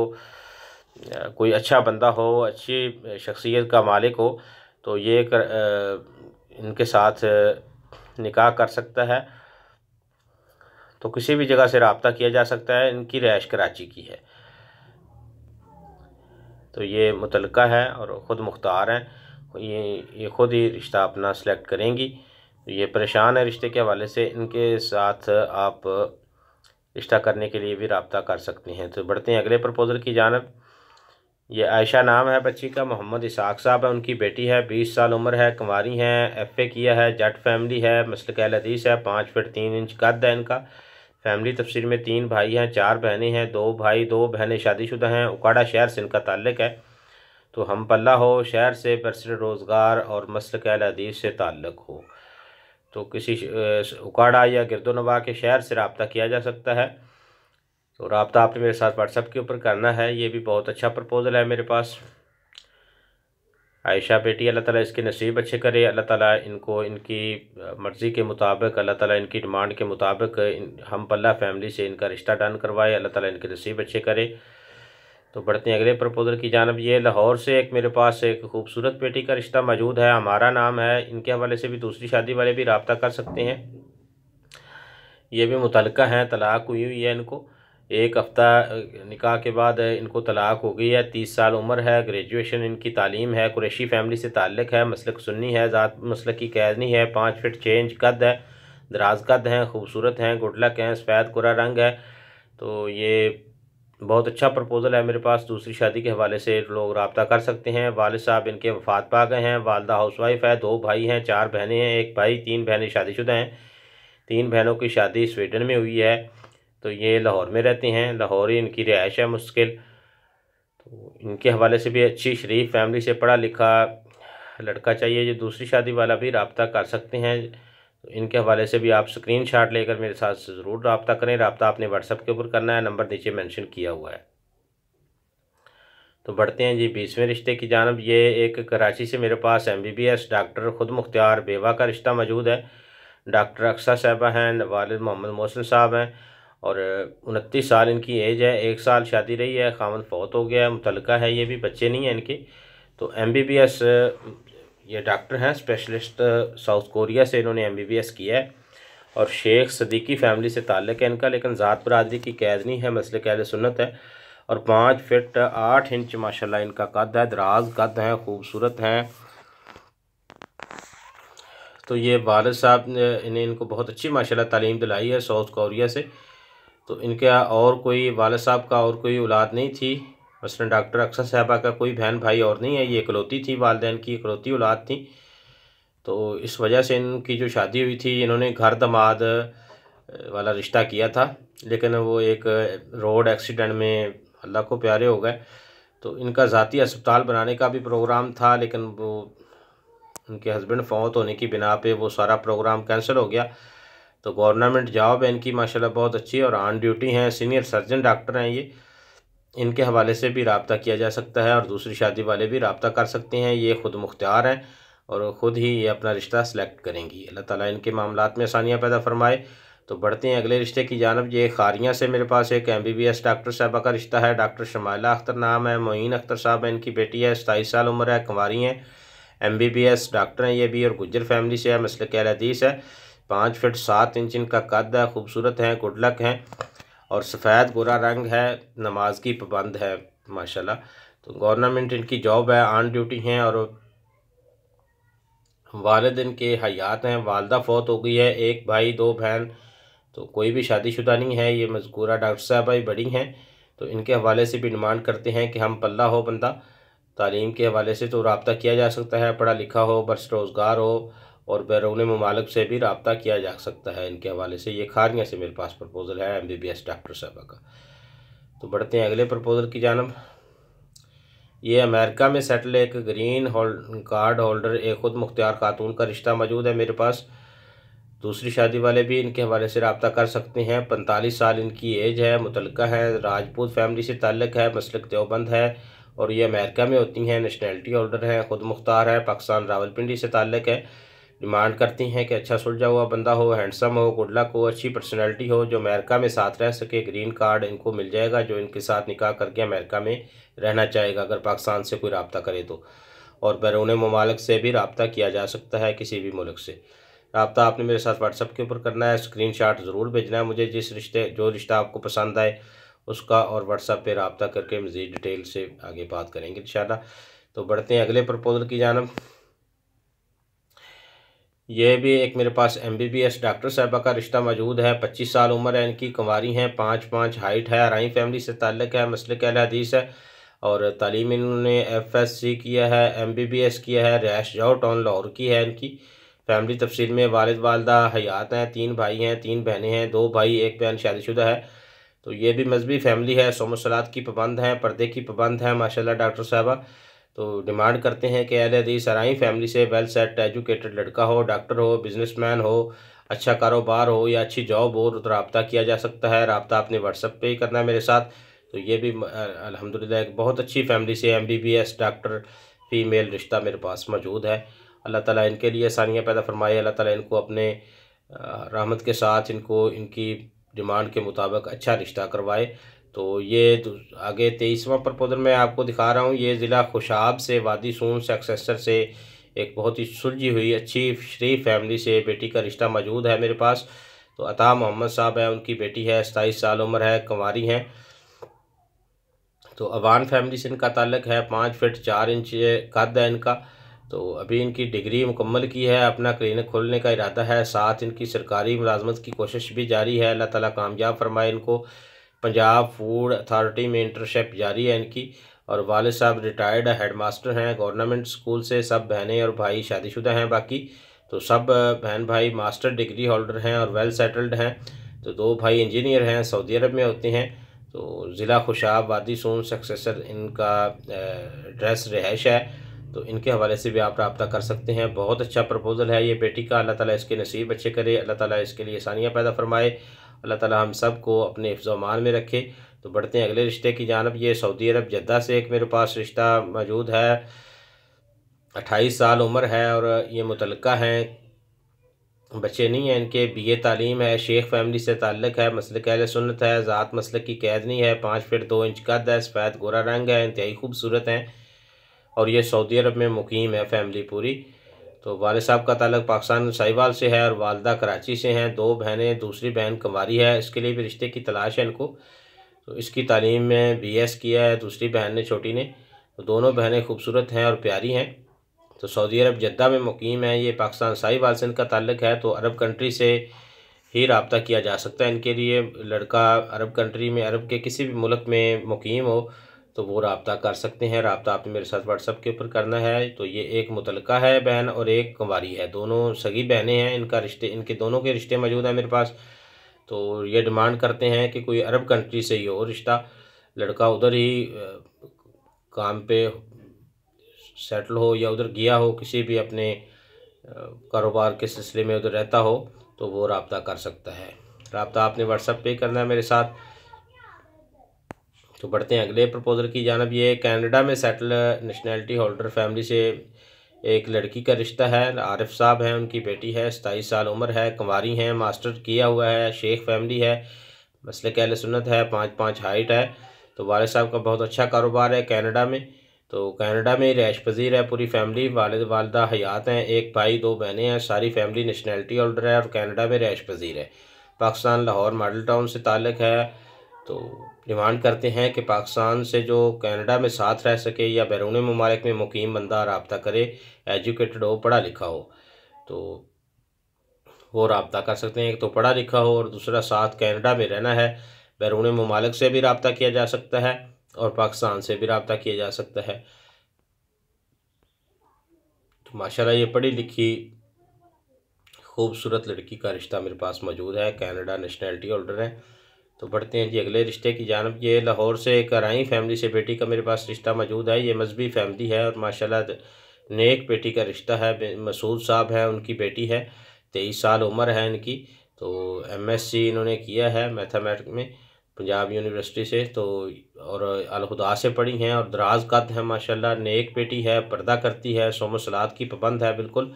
कोई अच्छा बंदा हो, अच्छी शख्सियत का मालिक हो, तो ये इनके साथ निकाह कर सकता है। तो किसी भी जगह से रब्ता किया जा सकता है। इनकी रिहाइश कराची की है। तो ये मुतल्लिका है और ख़ुद मुख्तार हैं, ये ख़ुद ही रिश्ता अपना सेलेक्ट करेंगी। तो ये परेशान है रिश्ते के हवाले से, इनके साथ आप रिश्ता करने के लिए भी रब्ता कर सकते हैं। तो बढ़ते हैं अगले प्रपोज़ल की जानब। ये आयशा नाम है बच्ची का, मोहम्मद इसाक साहब है उनकी बेटी है, 20 साल उम्र है, कुंवारी हैं, FA किया है, जट फैमिली है, मसलक अहले हदीस है, 5 फुट 3 इंच कद है इनका। फैमिली तफसीर में 3 भाई हैं, 4 बहनें हैं, 2 भाई 2 बहनें शादीशुदा हैं। उकाड़ा शहर से इनका ताल्लुक़ है। तो हम पल्ला हो, शहर से बरसर रोज़गार और मसलक अहले हदीस से ताल्लुक़ हो। तो किसी उकाड़ा या गिरदोनवा के शहर से रब्ता किया जा सकता है। तो रब्ता आपने मेरे साथ व्हाट्सएप के ऊपर करना है। ये भी बहुत अच्छा प्रपोज़ल है मेरे पास। आयशा बेटी, अल्लाह ताला इसके नसीब अच्छे करे, अल्लाह ताला इनको इनकी मर्ज़ी के मुताबिक, अल्लाह ताला इनकी डिमांड के मुताबिक हम पल्ला फैमिली से इनका रिश्ता डन करवाए, अल्लाह ताला इनके नसीब अच्छे करे। तो बढ़ते हैं अगले प्रपोज़ल की जानब। ये लाहौर से एक मेरे पास एक खूबसूरत बेटी का रिश्ता मौजूद है, हमारा नाम है। इनके हवाले से भी दूसरी शादी वाले भी रब्ता कर सकते हैं। ये भी मुतल्लिका हैं, तलाक हुई हुई है इनको, 1 हफ़्ता निकाह के बाद इनको तलाक हो गई है। 30 साल उम्र है, ग्रेजुएशन इनकी तालीम है, कुरैशी फैमिली से ताल्लुक़ है, मसलक सुन्नी है, ज़ात मसलक की कैदनी है, 5 फुट 6 इंच कद है, दराज कद हैं, खूबसूरत हैं, गुड लक हैं, सफ़ेद कुरा रंग है। तो ये बहुत अच्छा प्रपोज़ल है मेरे पास। दूसरी शादी के हवाले से लोग रब्ता कर सकते हैं। वालिद साहब इनके वफ़ात पा गए हैं, वालदा हाउसवाइफ है, 2 भाई हैं, 4 बहनें हैं, 1 भाई, 3 बहनें शादीशुदा हैं। 3 बहनों की शादी स्वीडन में हुई है। तो ये लाहौर में रहते हैं, लाहौर ही इनकी रिहाइश है मुश्किल। तो इनके हवाले से भी अच्छी शरीफ फैमिली से पढ़ा लिखा लड़का चाहिए। जो दूसरी शादी वाला भी रब्ता कर सकते हैं। तो इनके हवाले से भी आप स्क्रीनशॉट लेकर मेरे साथ ज़रूर रब्ता करें। रब्ता आपने व्हाट्सएप के ऊपर करना है, नंबर नीचे मेंशन किया हुआ है। तो बढ़ते हैं जी 20वें रिश्ते की जानब। ये एक कराची से मेरे पास MBBS डॉक्टर खुद मुख्तार बेवा का रिश्ता मौजूद है। डॉक्टर अक्सा साहबा हैं, वालिद मोहम्मद मोहसिन साहब हैं और 29 साल इनकी एज है। 1 साल शादी रही है, खामद फौत हो गया है, मुतल्लिका है, ये भी बच्चे नहीं हैं इनके। तो MBBS ये डॉक्टर हैं, स्पेशलिस्ट साउथ कोरिया से इन्होंने MBBS किया है और शेख सदीकी फैमिली से ताल्लुक़ है इनका, लेकिन ज़ात बरादरी की कैद नहीं है, मसलक अहले सुन्नत है और 5 फुट 8 इंच माशाल्लाह इनका कद है, दराज कद हैं, खूबसूरत हैं। तो ये वालिद साहब ने इनको बहुत अच्छी माशाल्लाह तालीम दिलाई है साउथ कोरिया से। तो इनके और कोई वालिद साहब का और कोई औलाद नहीं थी, मसलन डॉक्टर अक्सर साहबा का कोई बहन भाई और नहीं है, ये इकलौती थी, वालिदैन की इकलौती औलाद थी। तो इस वजह से इनकी जो शादी हुई थी, इन्होंने घर दमाद वाला रिश्ता किया था, लेकिन वो एक रोड एक्सीडेंट में अल्लाह को प्यारे हो गए। तो इनका ज़ाती अस्पताल बनाने का भी प्रोग्राम था, लेकिन वो उनके हस्बैंड फौत होने की बिना पे वो सारा प्रोग्राम कैंसिल हो गया। तो गवर्नमेंट जॉब है इनकी माशाल्लाह बहुत अच्छी और ऑन ड्यूटी हैं, सीनियर सर्जन डॉक्टर हैं ये। इनके हवाले से भी रब्ता किया जा सकता है और दूसरी शादी वाले भी रब्ता कर सकते हैं। ये खुद मुख्तार हैं और ख़ुद ही ये अपना रिश्ता सेलेक्ट करेंगी। अल्लाह ताला इनके मामलात में आसानियाँ पैदा फरमाए। तो बढ़ते हैं अगले रिश्ते की जानब। ये खारियाँ से मेरे पास एक MBBS डॉक्टर साहबा का रिश्ता है। डॉक्टर शमाइला अख्तर नाम है, मोइन अख्तर साहब है इनकी बेटी है, 27 साल उम्र है, कुंवारी हैं, MBBS डॉक्टर हैं ये भी, और गुज्जर फैमिली से है, मसलक अहले हदीस है। 5 फीट 7 इंच इनका कद है, खूबसूरत हैं, गुडलक हैं और सफ़ेद गोरा रंग है, नमाज की पाबंद है माशाल्लाह। तो गवर्नमेंट इनकी जॉब है, ऑन ड्यूटी हैं और वालिद इनके हयात हैं, वालदा फौत हो गई है, एक भाई 2 बहन, तो कोई भी शादीशुदा नहीं है। ये मज़कूरा डॉक्टर साहबा ही बड़ी हैं, तो इनके हवाले से भी डिमांड करते हैं कि हम पल्ला हो बंदा तालीम के हवाले से तो रब्ता किया जा सकता है, पढ़ा लिखा हो, बस रोज़गार हो और बैरून ममालिक से भी रब्ता किया जा सकता है इनके हवाले से। ये खारियाँ से मेरे पास प्रपोज़ल है MBBS डॉक्टर साहबा का। तो बढ़ते हैं अगले प्रपोज़ल की जानब। ये अमेरिका में सेटल एक ग्रीन कार्ड होल्डर, एक खुद मुख्तियार खातून का रिश्ता मौजूद है मेरे पास। दूसरी शादी वाले भी इनके हवाले से रब्ता कर सकते हैं। 45 साल इनकी एज है, मुतल्लिका है, राजपूत फैमिली से ताल्लुक़ है, मसलक देवबंद है और ये अमेरिका में होती हैं, नेशनैलिटी होल्डर हैं, खुद मुख्तार है, पाकिस्तान रावलपिंडी से ताल्लुक़ है। डिमांड करती हैं कि अच्छा सुलझा हुआ बंदा हो, हैंडसम हो, गुड लक हो, अच्छी पर्सनैलिटी हो, जो अमेरिका में साथ रह सके। ग्रीन कार्ड इनको मिल जाएगा जो इनके साथ निकाह करके अमेरिका में रहना चाहेगा अगर पाकिस्तान से कोई रब्ता करे तो, और बैरून ममालिक से भी रब्ता किया जा सकता है, किसी भी मुल्क से। रब्ता आपने मेरे साथ व्हाट्सएप के ऊपर करना है, स्क्रीनशॉट ज़रूर भेजना है मुझे, जो रिश्ता आपको पसंद आए उसका, और व्हाट्सएप पे रब्ता करके मज़ीद डिटेल से आगे बात करेंगे इंशाल्लाह। तो बढ़ते हैं अगले प्रपोजल की जानब। ये भी एक मेरे पास MBBS डॉक्टर साहबा का रिश्ता मौजूद है। 25 साल उम्र है इनकी, कुंवारी हैं, 5'5" हाइट है, अराई फैमिली से ताल्लुक़ है, मसलक अहले हदीस है और तालीम इन्होंने FSC किया है, MBBS किया है, रिहाइश जाओ टाउन लाहौर की है इनकी। फैमिली तफसील में वालिद वालदा हयात हैं, 3 भाई हैं, 3 बहनें हैं, 2 भाई 1 बहन शादीशुदा है। तो ये भी मजहबी फैमिली है, सौम सलात की पाबंद है, पर्दे की पाबंद है माशाल्लाह डॉक्टर साहबा। तो डिमांड करते हैं कि अहले हदीस अराई फैमिली से वेल सेट एजुकेटेड लड़का हो, डॉक्टर हो, बिजनेसमैन हो, अच्छा कारोबार हो या अच्छी जॉब हो तो रब्ता किया जा सकता है। रब्ता आपने व्हाट्सएप पे ही करना है मेरे साथ। तो ये भी अल्हम्दुलिल्लाह एक बहुत अच्छी फैमिली से MBBS डॉक्टर फ़ीमेल रिश्ता मेरे पास मौजूद है। अल्लाह ताला इनके लिए आसानियाँ पैदा फरमाए, अल्लाह ताला इनको अपने रहमत के साथ इनको इनकी डिमांड के मुताबिक अच्छा रिश्ता करवाए। तो ये आगे 23वां प्रपोजल मैं आपको दिखा रहा हूँ। ये ज़िला खुशाब से वादी सून सक्सेसर से एक बहुत ही सुलझी हुई अच्छी शरीफ फैमिली से बेटी का रिश्ता मौजूद है मेरे पास। तो अता मोहम्मद साहब है, उनकी बेटी है, 27 साल उम्र है, कुंवारी हैं। तो अवान फैमिली से इनका ताल्लुक़ है, 5 फीट 4 इंच कद है इनका। तो अभी इनकी डिग्री मुकम्मल की है, अपना क्लिनिक खोलने का इरादा है, साथ इनकी सरकारी मुलाजमत की कोशिश भी जारी है। अल्लाह ताला कामयाब फरमाए इनको। पंजाब फूड अथॉरिटी में इंटर्नशिप जारी है इनकी और वालिद साहब रिटायर्ड हेडमास्टर हैं गवर्नमेंट स्कूल से। सब बहनें और भाई शादीशुदा हैं बाकी। तो सब बहन भाई मास्टर डिग्री होल्डर हैं और वेल सेटल्ड हैं। तो 2 भाई इंजीनियर हैं, सऊदी अरब में होते हैं। तो ज़िला खुशाब वादी सून सक्सेसर इनका एड्रेस रिहाइश है। तो इनके हवाले से भी आप रब्ता कर सकते हैं। बहुत अच्छा प्रपोज़ल है ये बेटी का, अल्लाह ताला इसके नसीब अच्छे करे, अल्लाह ताला इसके लिए आसानियाँ पैदा फरमाए, अल्लाह ताला हम सब को अपने हिफ्ज़ व अमान में रखे। तो बढ़ते हैं अगले रिश्ते की जानब। ये सऊदी अरब जद्दा से एक मेरे पास रिश्ता मौजूद है, 28 साल उम्र है और ये मुतल्लिका हैं, बच्चे नहीं हैं इनके, BA तालीम है, शेख फैमिली से ताल्लुक़ है, मसलक अहले सुन्नत है, ज़ात मसलक की कैद नहीं है, 5 फीट 2 इंच कद है, सफ़ेद गोरा रंग है, इंतहाई खूबसूरत हैं और ये सऊदी अरब में मुकीम है फैमिली पूरी। तो वालिद साहब का ताल्लुक़ पाकिस्तान साहिवाल से है और वालदा कराची से हैं। 2 बहनें, दूसरी बहन कुंवारी है, इसके लिए भी रिश्ते की तलाश है इनको। तो इसकी तालीम में BS किया है दूसरी बहन ने, छोटी ने। तो दोनों बहनें खूबसूरत हैं और प्यारी हैं। तो सऊदी अरब जद्दा में मुकीम है, ये पाकिस्तान साहिवाल से इनका ताल्लुक़ है। तो अरब कंट्री से ही रब्ता किया जा सकता है इनके लिए। लड़का अरब कंट्री में, अरब के किसी भी मुल्क में मुकीम हो तो वो रब्ता कर सकते हैं। रब्ता आपने मेरे साथ व्हाट्सएप के ऊपर करना है। तो ये एक मुतल्लिका है बहन और एक कुंवारी है, दोनों सगी बहनें हैं। इनके दोनों के रिश्ते मौजूद हैं मेरे पास। तो ये डिमांड करते हैं कि कोई अरब कंट्री से ही हो रिश्ता, लड़का उधर ही काम पे सेटल हो या उधर गया हो, किसी भी अपने कारोबार के सिलसिले में उधर रहता हो तो वो रब्ता कर सकता है। रब्ता आपने व्हाट्सएप पे करना है मेरे साथ। तो बढ़ते हैं अगले प्रपोजल की जानब। ये कनाडा में सेटल नेशनैलिटी होल्डर फैमिली से एक लड़की का रिश्ता है। आरिफ साहब हैं, उनकी बेटी है, 27 साल उम्र है, कुंवारी हैं, मास्टर किया हुआ है, शेख फैमिली है, मसलक अहले सुन्नत है, 5'5" हाइट है। तो वालिद साहब का बहुत अच्छा कारोबार है कनाडा में। तो कनाडा में रहायश पजीर है पूरी फैमिली, वालिद वालदा हयात हैं, एक भाई 2 बहनें हैं, सारी फैमिली नेशनैलिटी होल्डर है और कनाडा में रहायश पजीर है। पाकिस्तान लाहौर मॉडल टाउन से ताल्लुक़ है। तो डिमांड करते हैं कि पाकिस्तान से जो कनाडा में साथ रह सके या बैरून ममालिक में मुकीम बंदा रब्ता करे, एजुकेटेड हो, पढ़ा लिखा हो, तो वो रब्ता कर सकते हैं। एक तो पढ़ा लिखा हो और दूसरा साथ कनाडा में रहना है। बैरून ममालिक से भी रब्ता किया जा सकता है और पाकिस्तान से भी रब्ता किया जा सकता है। तो माशाल्लाह ये पढ़ी लिखी खूबसूरत लड़की का रिश्ता मेरे पास मौजूद है, कनाडा नेशनैलिटी होल्डर है। तो बढ़ते हैं जी अगले रिश्ते की जानब। ये लाहौर से एक अराई फैमिली से बेटी का मेरे पास रिश्ता मौजूद है। ये मजहबी फैमिली है और माशाल्लाह नेक बेटी का रिश्ता है। मसूद साहब है, उनकी बेटी है, 23 साल उम्र है इनकी। तो MSc इन्होंने किया है मैथमेटिक्स में पंजाब यूनिवर्सिटी से, तो और अल-खुदा से पढ़ी हैं और दराज कद है माशाल्लाह। नेक बेटी है, पर्दा करती है, सोम सलात की पाबंद है बिल्कुल।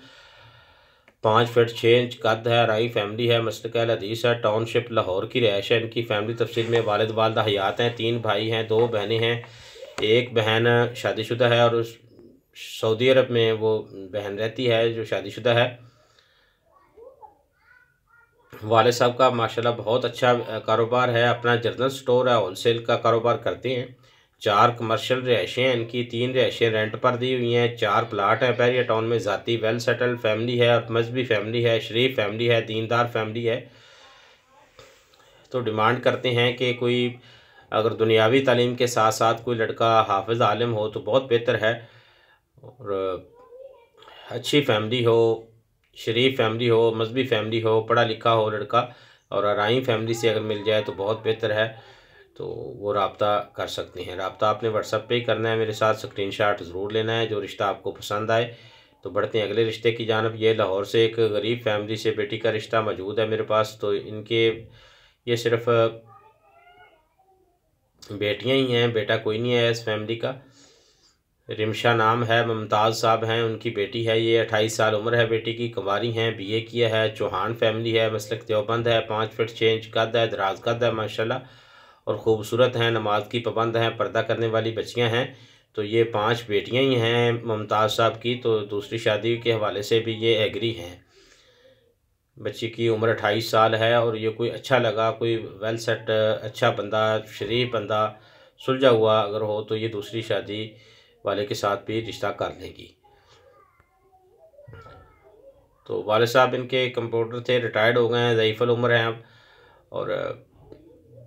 5 फीट 6 इंच कद है, अराई फैमिली है, मसलक अहल हदीस है, टाउनशिप लाहौर की रहायश है इनकी। फैमिली तफसील में वालिद वालदा हयात हैं, 3 भाई हैं, 2 बहनें हैं। एक बहन शादीशुदा है और सऊदी अरब में वो बहन रहती है जो शादीशुदा है। वालिद साहब का माशाल्लाह बहुत अच्छा कारोबार है, अपना जनरल स्टोर है, होलसेल का कारोबार करते हैं। 4 कमर्शियल रिहायशें हैं इनकी, 3 रिहायशें रेंट पर दी हुई हैं, 4 प्लाट हैं बैरिया टाउन में। ज़ाती वेल सेटल्ड फैमिली है और मजहबी फैमिली है, शरीफ फैमिली है, दीनदार फैमिली है। तो डिमांड करते हैं कि कोई अगर दुनियावी तालीम के साथ साथ कोई लड़का हाफिज़ आलिम हो तो बहुत बेहतर है, और अच्छी फैमिली हो, शरीफ फैमिली हो, मजहबी फैमिली हो, पढ़ा लिखा हो लड़का, और अराई फैमिली से अगर मिल जाए तो बहुत बेहतर है। तो वो रब्ता कर सकते हैं। रब्ता आपने व्हाट्सएप पे ही करना है मेरे साथ, स्क्रीनशॉट ज़रूर लेना है जो रिश्ता आपको पसंद आए। तो बढ़ते हैं अगले रिश्ते की जानब। ये लाहौर से एक गरीब फैमिली से बेटी का रिश्ता मौजूद है मेरे पास। तो इनके ये सिर्फ बेटियां ही हैं, बेटा कोई नहीं है इस फैमिली का। रिमशा नाम है, मुमताज़ साहब हैं उनकी बेटी है। ये 28 साल उम्र है बेटी की, कुंवारी हैं, BA किया है, चौहान फैमिली है, मसलक देवबंद है, 5 फीट 6 इंच कद है, दराज कद है माशाल्लाह, और ख़ूबसूरत हैं, नमाज की पाबंद हैं, पर्दा करने वाली बच्चियां हैं। तो ये 5 बेटियां ही हैं मुमताज़ साहब की। तो दूसरी शादी के हवाले से भी ये एग्री हैं। बच्ची की उम्र 28 साल है और ये कोई अच्छा लगा, कोई वेल सेट अच्छा बंदा, शरीफ बंदा, सुलझा हुआ अगर हो तो ये दूसरी शादी वाले के साथ भी रिश्ता कर लेगी। तो वाले साहब इनके कंप्यूटर थे, रिटायर्ड हो गए हैं, ज़ईफ़ुल उम्र हैं अब, और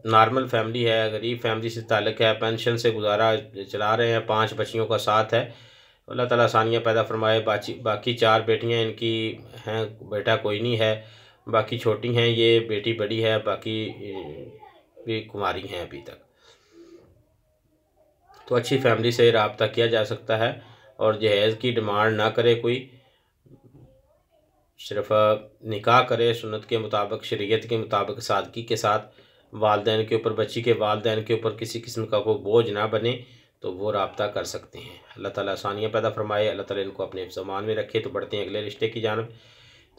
नॉर्मल फैमिली है, गरीब फैमिली से ताल्लुक़ है, पेंशन से गुजारा चला रहे हैं, 5 बच्चियों का साथ है। अल्लाह ताला आसानियाँ पैदा फरमाए। बाकी 4 बेटियां इनकी हैं, बेटा कोई नहीं है, बाकी छोटी हैं, ये बेटी बड़ी है, बाकी भी कुंवारी हैं अभी तक। तो अच्छी फैमिली से रब्ता किया जा सकता है और जहेज़ की डिमांड ना करे कोई, सिर्फ निकाह करे सुन्नत के मुताबिक, शरीयत के मुताबिक, सादगी के साथ। वालदैन के ऊपर, बच्ची के वालदैन के ऊपर किसी किस्म का कोई बोझ ना बने, तो वो रब्ता कर सकते हैं। अल्लाह ताला आसानियाँ पैदा फरमाए, अल्लाह ताला इनको अपने ज़मान में रखे। तो बढ़ते हैं अगले रिश्ते की जानब।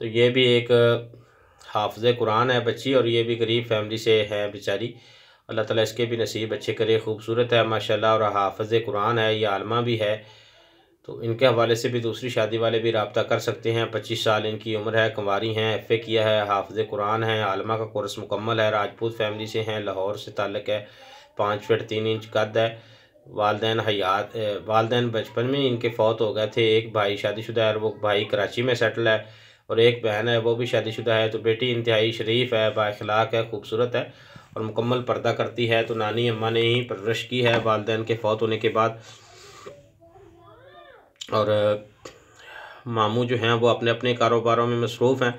तो ये भी एक हाफ़िज़ कुरान है बच्ची, और ये भी गरीब फैमिली से है बेचारी। अल्लाह ताला इसके भी नसीब अच्छे करे। खूबसूरत है माशाल्लाह और हाफ़िज़ कुरान है, ये आलमा भी है। तो इनके हवाले से भी दूसरी शादी वाले भी रब्ता कर सकते हैं। 25 साल इनकी उम्र है, कुंवारी हैं, FA किया है, हाफ़िज़ कुरान है, आलमा का कोर्स मुकम्मल है, राजपूत फैमिली से हैं, लाहौर से ताल्लुक़ है, 5 फीट 3 इंच कद है। वालदैन हयात, वालदैन बचपन में इनके फौत हो गए थे। एक भाई शादीशुदा है और वो भाई कराची में सेटल है, और एक बहन है वो भी शादीशुदा है। तो बेटी इंतहाई शरीफ है, बाअखलाक है, खूबसूरत है और मुकम्मल पर्दा करती है। तो नानी अम्मा ने ही परवरिश की है वालदैन के फौत होने के बाद, और मामू जो हैं वो अपने अपने कारोबारों में मसरूफ़ हैं।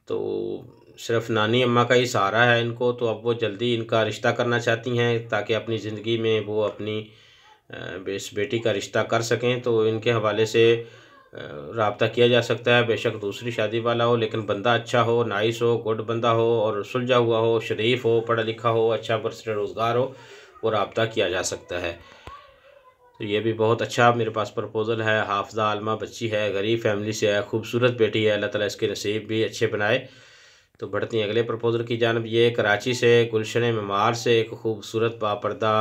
तो सिर्फ नानी अम्मा का ही सहारा है इनको। तो अब वो जल्दी इनका रिश्ता करना चाहती हैं ताकि अपनी ज़िंदगी में वो अपनी इस बेटी का रिश्ता कर सकें। तो इनके हवाले से रब्ता किया जा सकता है। बेशक दूसरी शादी वाला हो, लेकिन बंदा अच्छा हो, नाइस हो, गुड बंदा हो, और सुलझा हुआ हो, शरीफ हो, पढ़ा लिखा हो, अच्छा बरसर रोज़गार हो, वो रब्ता किया जा सकता है। तो ये भी बहुत अच्छा मेरे पास प्रपोज़ल है। हाफ़िज़ा आलमा बच्ची है, गरीब फैमिली से है, खूबसूरत बेटी है, अल्लाह ताला इसके नसीब भी अच्छे बनाए। तो बढ़ती हैं अगले प्रपोज़ल की जानब। ये कराची से गुलशन मेमार से एक खूबसूरत बापर्दा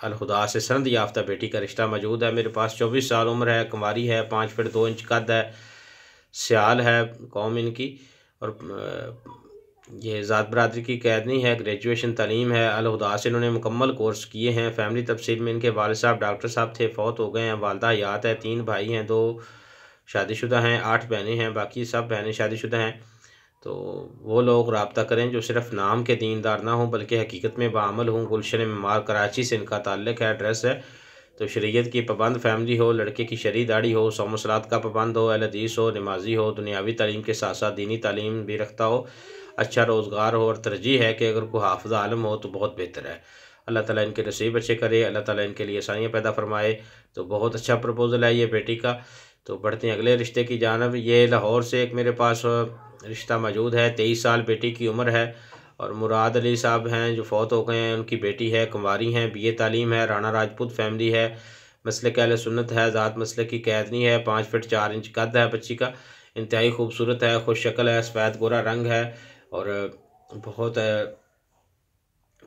अलहुदा से सनद याफ्ता बेटी का रिश्ता मौजूद है। मेरे पास 24 साल उम्र है, कुंवारी है, 5 फीट 2 इंच कद है, सियाल है कौम इनकी, और ये ज़ात बरादरी की कैदनी है, ग्रेजुएशन तालीम है। अलहुदा से इन्होंने मुकम्मल कोर्स किए हैं। फैमिली तफसील में इनके वालिद साहब डॉक्टर साहब थे, फौत हो गए हैं। वालदा हयात है, 3 भाई हैं, 2 शादीशुदा हैं, 8 बहनें हैं, बाकी सब बहनें शादीशुदा हैं। तो वो लोग रब्ता करें जो सिर्फ नाम के दीनदार ना हों बल्कि हकीकत में बाअमल हों। गुलशन मेमार कराची से इनका ताल्लुक़ है। एड्रेस है तो शरीयत की पाबंद फैमिली हो, लड़के की शरई दाढ़ी हो, सौम सलात का पाबंद हो, अहले हदीस हो, नमाजी हो, दुनियावी तालीम के साथ साथ दीनी तालीम भी रखता हो, अच्छा रोज़गार हो, और तरजीह है कि अगर कोई हाफ़िज़ आलम हो तो बहुत बेहतर है। अल्लाह ताला इनके नसीब अच्छे करे, अल्लाह ताला इनके लिए आसानियाँ पैदा फरमाए। तो बहुत अच्छा प्रपोज़ल है ये बेटी का। तो बढ़ते हैं अगले रिश्ते की जानब। ये लाहौर से एक मेरे पास रिश्ता मौजूद है। 23 साल बेटी की उम्र है, और मुराद अली साहब हैं जो फ़ौत हो गए हैं, उनकी बेटी है, कुंवारी हैं, BA तालीम है, राना राजपूत फैमिली है, मसलक अहले सुन्नत है, ज़ात मसलक की कैदनी है, 5 फीट 4 इंच कद है बच्ची का, इंतहाई खूबसूरत है, खुश शक्ल है, सफ़ेद गोरा रंग है, और बहुत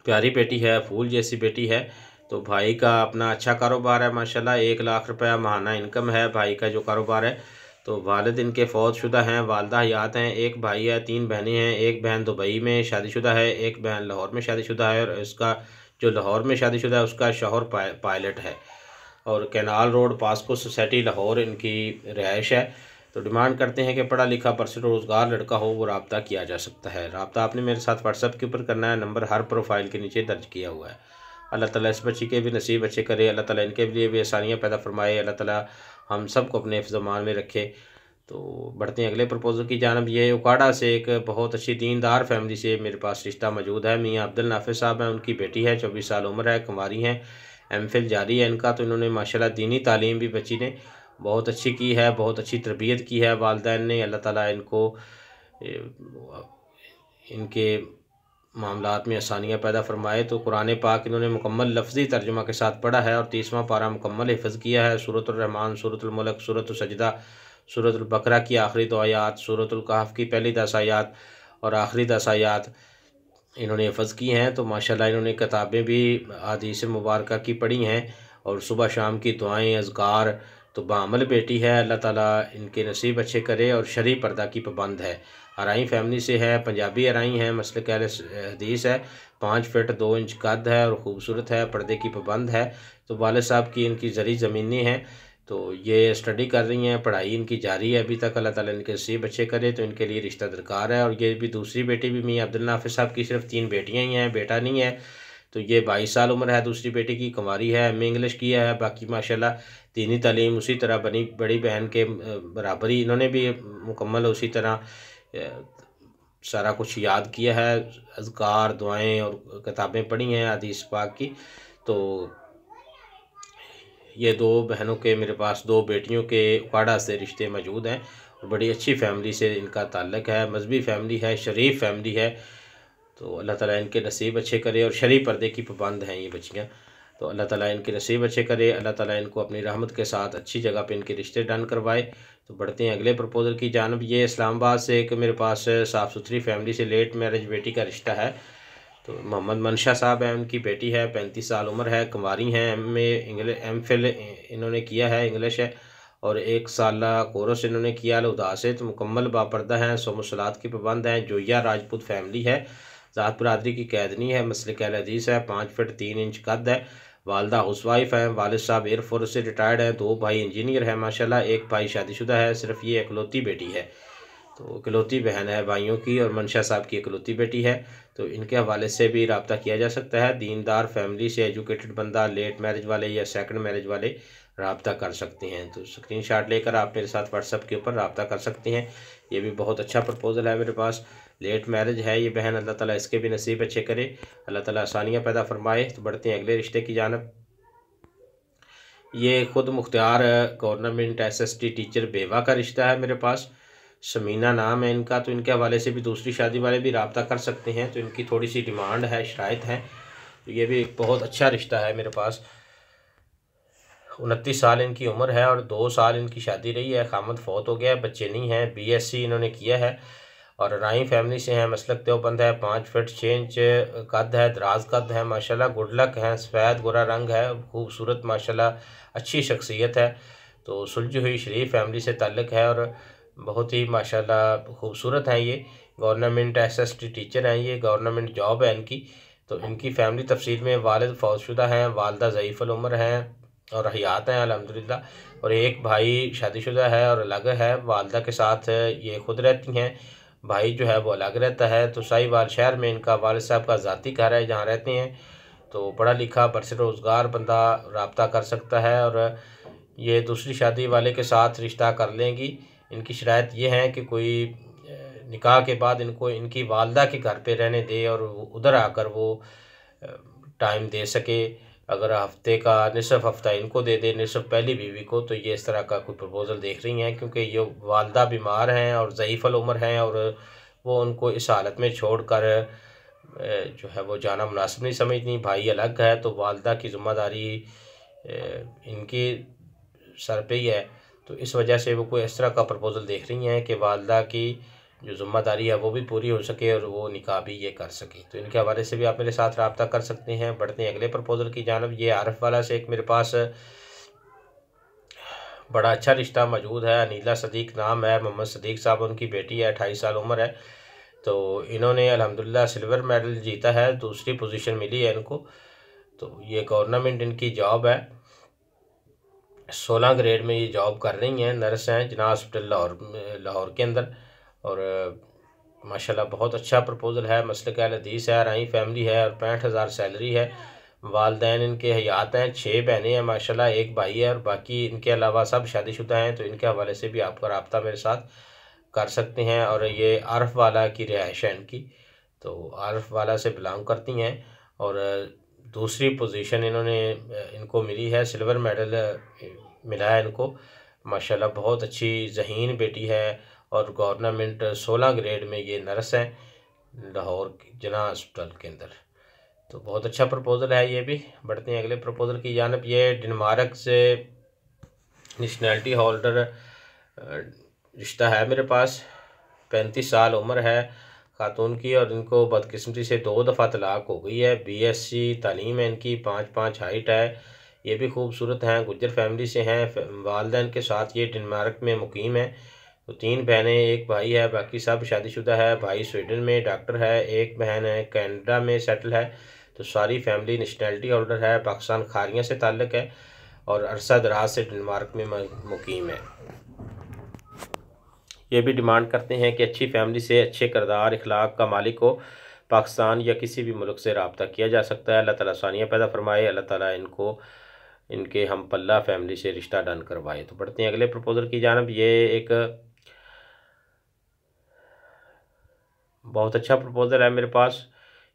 प्यारी बेटी है, फूल जैसी बेटी है। तो भाई का अपना अच्छा कारोबार है माशाल्लाह, 1 लाख रुपया माहाना इनकम है भाई का जो कारोबार है। तो वालिद इनके फ़ौत शुदा हैं, वालदा हयात हैं, 1 भाई है, 3 बहनें हैं, 1 बहन दुबई में शादीशुदा है, 1 बहन लाहौर में शादीशुदा है, और इसका जो लाहौर में शादीशुदा है उसका शौहर पायलट है, और canal road POCSO society Lahore इनकी रिहाइश है। तो डिमांड करते हैं कि पढ़ा लिखा परसर रोज़गार लड़का हो, वो रब्ता किया जा सकता है। रब्ता आपने मेरे साथ व्हाट्सएप के ऊपर करना है, नंबर हर प्रोफाइल के नीचे दर्ज किया हुआ है। अल्लाह ताला इस बच्ची के भी नसीब अच्छे करे, अल्लाह ताला इनके लिए भी आसानियाँ पैदा फरमाए, अल्लाह ताला हम सब को अपने हिफ्ज़-ओ-मान में रखे। तो बढ़ते हैं अगले प्रपोज़ल की जानब। ये उकाड़ा से एक बहुत अच्छी दीनदार फैमिली से मेरे पास रिश्ता मौजूद है। मियाँ अब्दुल नाफिस साहब हैं, उनकी बेटी है, 24 साल उम्र है, कुंवारी हैं, MPhil जारी है इनका। तो इन्होंने माशाल्लाह दीनी तालीम भी बच्ची ने बहुत अच्छी की है, बहुत अच्छी तरबियत की है वालिदैन ने। अल्लाह ताला इनको इनके मामलात में आसानियाँ पैदा फरमाए। तो कुरान पाक इन्होंने मुकम्मल लफ्ज़ी तर्जुमा के साथ पढ़ा है, और 30वां पारा मुकम्मल हिफ़्ज़ किया है। सूरतुल रहमान, सूरतुल मुल्क, सूरतुल सजदा, सूरतुल बकरा की आखिरी 2 आयात, सूरतुल कहफ़ की पहली 10 आयात और आखिरी 10 आयात इन्होंने हिफ़्ज़ की हैं। तो माशाल्लाह इन्होंने किताबें भी हदीस मुबारक की पढ़ी हैं, और सुबह शाम की दुआएँ अज़कार। तो बाअमल बेटी है, अल्लाह ताला इनके नसीब अच्छे करे, और शरई पर्दा की पाबंद है। अराई फैमिली से है, पंजाबी अराई है, मसलक अहले हदीस है, 5 फीट 2 इंच कद है, और ख़ूबसूरत है, पर्दे की पाबंद है। तो वालिद साहब की इनकी ज़री ज़मीनी है, तो ये स्टडी कर रही हैं, पढ़ाई इनकी जारी है अभी तक। अल्लाह ताला इनके नसीब अच्छे करे। तो इनके लिए रिश्ता दरकार है। और ये भी दूसरी बेटी भी मियाँ अब्दुल नाफिस साहब की सिर्फ 3 बेटियाँ ही हैं, बेटा नहीं है। तो ये 22 साल उम्र है दूसरी बेटी की, कुंवारी है, MA इंग्लिश किया है। बाकी माशाल्लाह दीनी तालीम उसी तरह बड़ी बहन के बराबर ही इन्होंने भी मुकम्मल उसी तरह सारा कुछ याद किया है, अज़कार, दुआएं और किताबें पढ़ी हैं हदीस पाक की। तो ये 2 बहनों के मेरे पास 2 बेटियों के उकाड़ा से रिश्ते मौजूद हैं, और बड़ी अच्छी फैमिली से इनका ताल्लुक़ है, मजहबी फैमिली है, शरीफ फैमिली है। तो अल्लाह ताला इनके नसीब अच्छे करे, और शरई पर्दे की पाबंद हैं ये बच्चियाँ। तो अल्लाह ताला इनके नसीब अच्छे करे, अल्लाह ताला इनको अपनी रहमत के साथ अच्छी जगह पे इनके रिश्ते डन करवाए। तो बढ़ते हैं अगले प्रपोज़ल की जानब। ये इस्लामाबाद से एक मेरे पास साफ़ सुथरी फैमिली से लेट मैरिज बेटी का रिश्ता है। तो मोहम्मद मनशा साहब हैं, उनकी बेटी है, 35 साल उम्र है, कुंवारी हैं, MPhil इन्होंने किया है, इंग्लिश है, और 1 साला कोर्स इन्होंने किया अलहुदा से। तो मुकम्मल बापर्दा हैं, सौम सलात की पाबंद हैं, जोया राजपूत फैमिली है, ज़ात बरादरी की कैदनी है, मसलक अहले हदीस है, 5 फीट 3 इंच कद है, वालदा हाउसवाइफ हैं, वालिद साहब एयरफोर्स से रिटायर्ड हैं, 2 भाई इंजीनियर हैं माशाल्लाह, 1 भाई शादीशुदा है, सिर्फ ये इकलौती बेटी है। तो इकलौती बहन है भाइयों की, और मनशा साहब की इकलौती बेटी है। तो इनके हवाले से भी रब्ता किया जा सकता है। दीनदार फैमिली से एजुकेटेड बंदा, लेट मैरिज वाले या सेकंड मैरिज वाले रब्ता कर सकते हैं। तो स्क्रीनशॉट लेकर आप मेरे साथ व्हाट्सएप के ऊपर रब्ता कर सकते हैं। ये भी बहुत अच्छा प्रपोज़ल है मेरे पास। लेट मैरिज है ये बहन, अल्लाह ताला इसके भी नसीब अच्छे करे, अल्लाह ताला आसानियाँ पैदा फरमाए। तो बढ़ते हैं अगले रिश्ते की जानब। ये खुद मुख्तियार गवर्नमेंट SST टीचर बेवा का रिश्ता है मेरे पास। शमीना नाम है इनका। तो इनके हवाले से भी दूसरी शादी वाले भी रब्ता कर सकते हैं। तो इनकी थोड़ी सी डिमांड है, शराइत है। तो ये भी एक बहुत अच्छा रिश्ता है मेरे पास। 29 साल इनकी उम्र है, और 2 साल इनकी शादी रही है, खामद फौत हो गया है, बच्चे नहीं हैं, BSc इन्होंने किया है, और राई फैमिली से हैं, मसलक देवबंद है, 5 फीट 6 इंच कद है, दराज कद है माशाल्लाह, गुड लक है, सफ़ेद गोरा रंग है, खूबसूरत माशाल्लाह, अच्छी शख्सियत है। तो सुलझी हुई शरीफ फैमिली से ताल्लुक़ है और बहुत ही माशाल्लाह खूबसूरत हैं ये। गवर्नमेंट एसएसटी टीचर हैं ये, गवर्नमेंट जॉब है इनकी। तो इनकी फ़ैमिली तफसील में वालिद फौजशुदा हैं, वालदा ज़ईफ़ुल उम्र हैं और हयात हैं अल्हम्दुलिल्लाह। और एक भाई शादीशुदा है और अलग है, वालदा के साथ ये खुद रहती हैं, भाई जो है वो अलग रहता है। तो साहिवाल शहर में इनका वालिद साहब का ज़ाती घर है जहाँ रहते हैं। तो पढ़ा लिखा बरसरोज़गार बंदा रब्ता कर सकता है और ये दूसरी शादी वाले के साथ रिश्ता कर लेंगी। इनकी शराइत ये है कि कोई निकाह के बाद इनको इनकी वालदा के घर पे रहने दे और उधर आकर वो टाइम दे सके। अगर हफ्ते का निसफ़ हफ्ता इनको दे दे, निसफ़ पहली बीवी को, तो ये इस तरह का कोई प्रपोज़ल देख रही हैं क्योंकि ये वालदा बीमार हैं और ज़ईफ़ुल उम्र हैं और वो उनको इस हालत में छोड़कर जो है वो जाना मुनासिब नहीं समझती। भाई अलग है तो वालदा की ज़िम्मेदारी इनकी सर पे ही है। तो इस वजह से वो कोई इस तरह का प्रपोज़ल देख रही हैं कि वालदा की जो ज़िम्मेदारी है वो भी पूरी हो सके और वो निकाह भी ये कर सके। तो इनके हवाले से भी आप मेरे साथ रब्ता कर सकते हैं। बढ़ते हैं अगले प्रपोज़ल की जानिब। ये आरिफ वाला से एक मेरे पास बड़ा अच्छा रिश्ता मौजूद है। अनीला सदीक नाम है, मोहम्मद सदीक साहब उनकी बेटी है, 28 साल उम्र है। तो इन्होंने अल्हम्दुलिल्लाह सिल्वर मेडल जीता है, दूसरी पोजीशन मिली है इनको। तो ये गवर्नमेंट इनकी जॉब है, 16 ग्रेड में ये जॉब कर रही हैं, नर्स हैं जिना हॉस्पिटल लाहौर के अंदर। और माशाल्लाह बहुत अच्छा प्रपोज़ल है, मसलक अहल हदीस है, राई फैमिली है और 65,000 सैलरी है। वालदैन इनके हयात हैं, 6 बहनें हैं माशाल्लाह, एक भाई है और बाकी इनके अलावा सब शादीशुदा हैं। तो इनके हवाले से भी आपका रब्ता मेरे साथ कर सकते हैं। और ये आरिफ वाला की रिहाइश है इनकी, तो आरिफ वाला से बिलोंग करती हैं और दूसरी पोजीशन इन्होंने इनको मिली है, सिल्वर मेडल मिला है इनको। माशाल्लाह बहुत अच्छी ज़हीन बेटी है और गवर्नमेंट 16 ग्रेड में ये नर्स हैं लाहौर जिना हॉस्पिटल के अंदर। तो बहुत अच्छा प्रपोज़ल है ये भी। बढ़ते हैं अगले प्रपोज़ल की जानिब। ये डेनमार्क से नेशनैलिटी होल्डर रिश्ता है मेरे पास, 35 साल उम्र है खातून की और इनको बदकिस्मती से 2 दफ़ा तलाक हो गई है। बीएससी तालीम है इनकी, 5'5" हाइट है, ये भी खूबसूरत हैं, गुज्जर फैमिली से हैं, वालिदैन के साथ ये डेनमार्क में मुकीम है। तो 3 बहनें, एक भाई है, बाकी सब शादीशुदा है। भाई स्वीडन में डॉक्टर है, एक बहन है कनाडा में सेटल है। तो सारी फैमिली नेशनैलिटी होल्डर है, पाकिस्तान खारियाँ से ताल्लुक़ है और अरसा दराज से डेनमार्क में मुकीम है। ये भी डिमांड करते हैं कि अच्छी फैमिली से, अच्छे किरदार अखलाक का मालिक हो, पाकिस्तान या किसी भी मुल्क से रब्ता किया जा सकता है। अल्लाह ताला आसानियाँ पैदा फरमाए, अल्लाह ताला इनको इनके हम पल्ला फैमिली से रिश्ता डन करवाए। तो बढ़ते हैं अगले प्रपोज़ल की जानिब। ये एक बहुत अच्छा प्रपोज़ल है मेरे पास।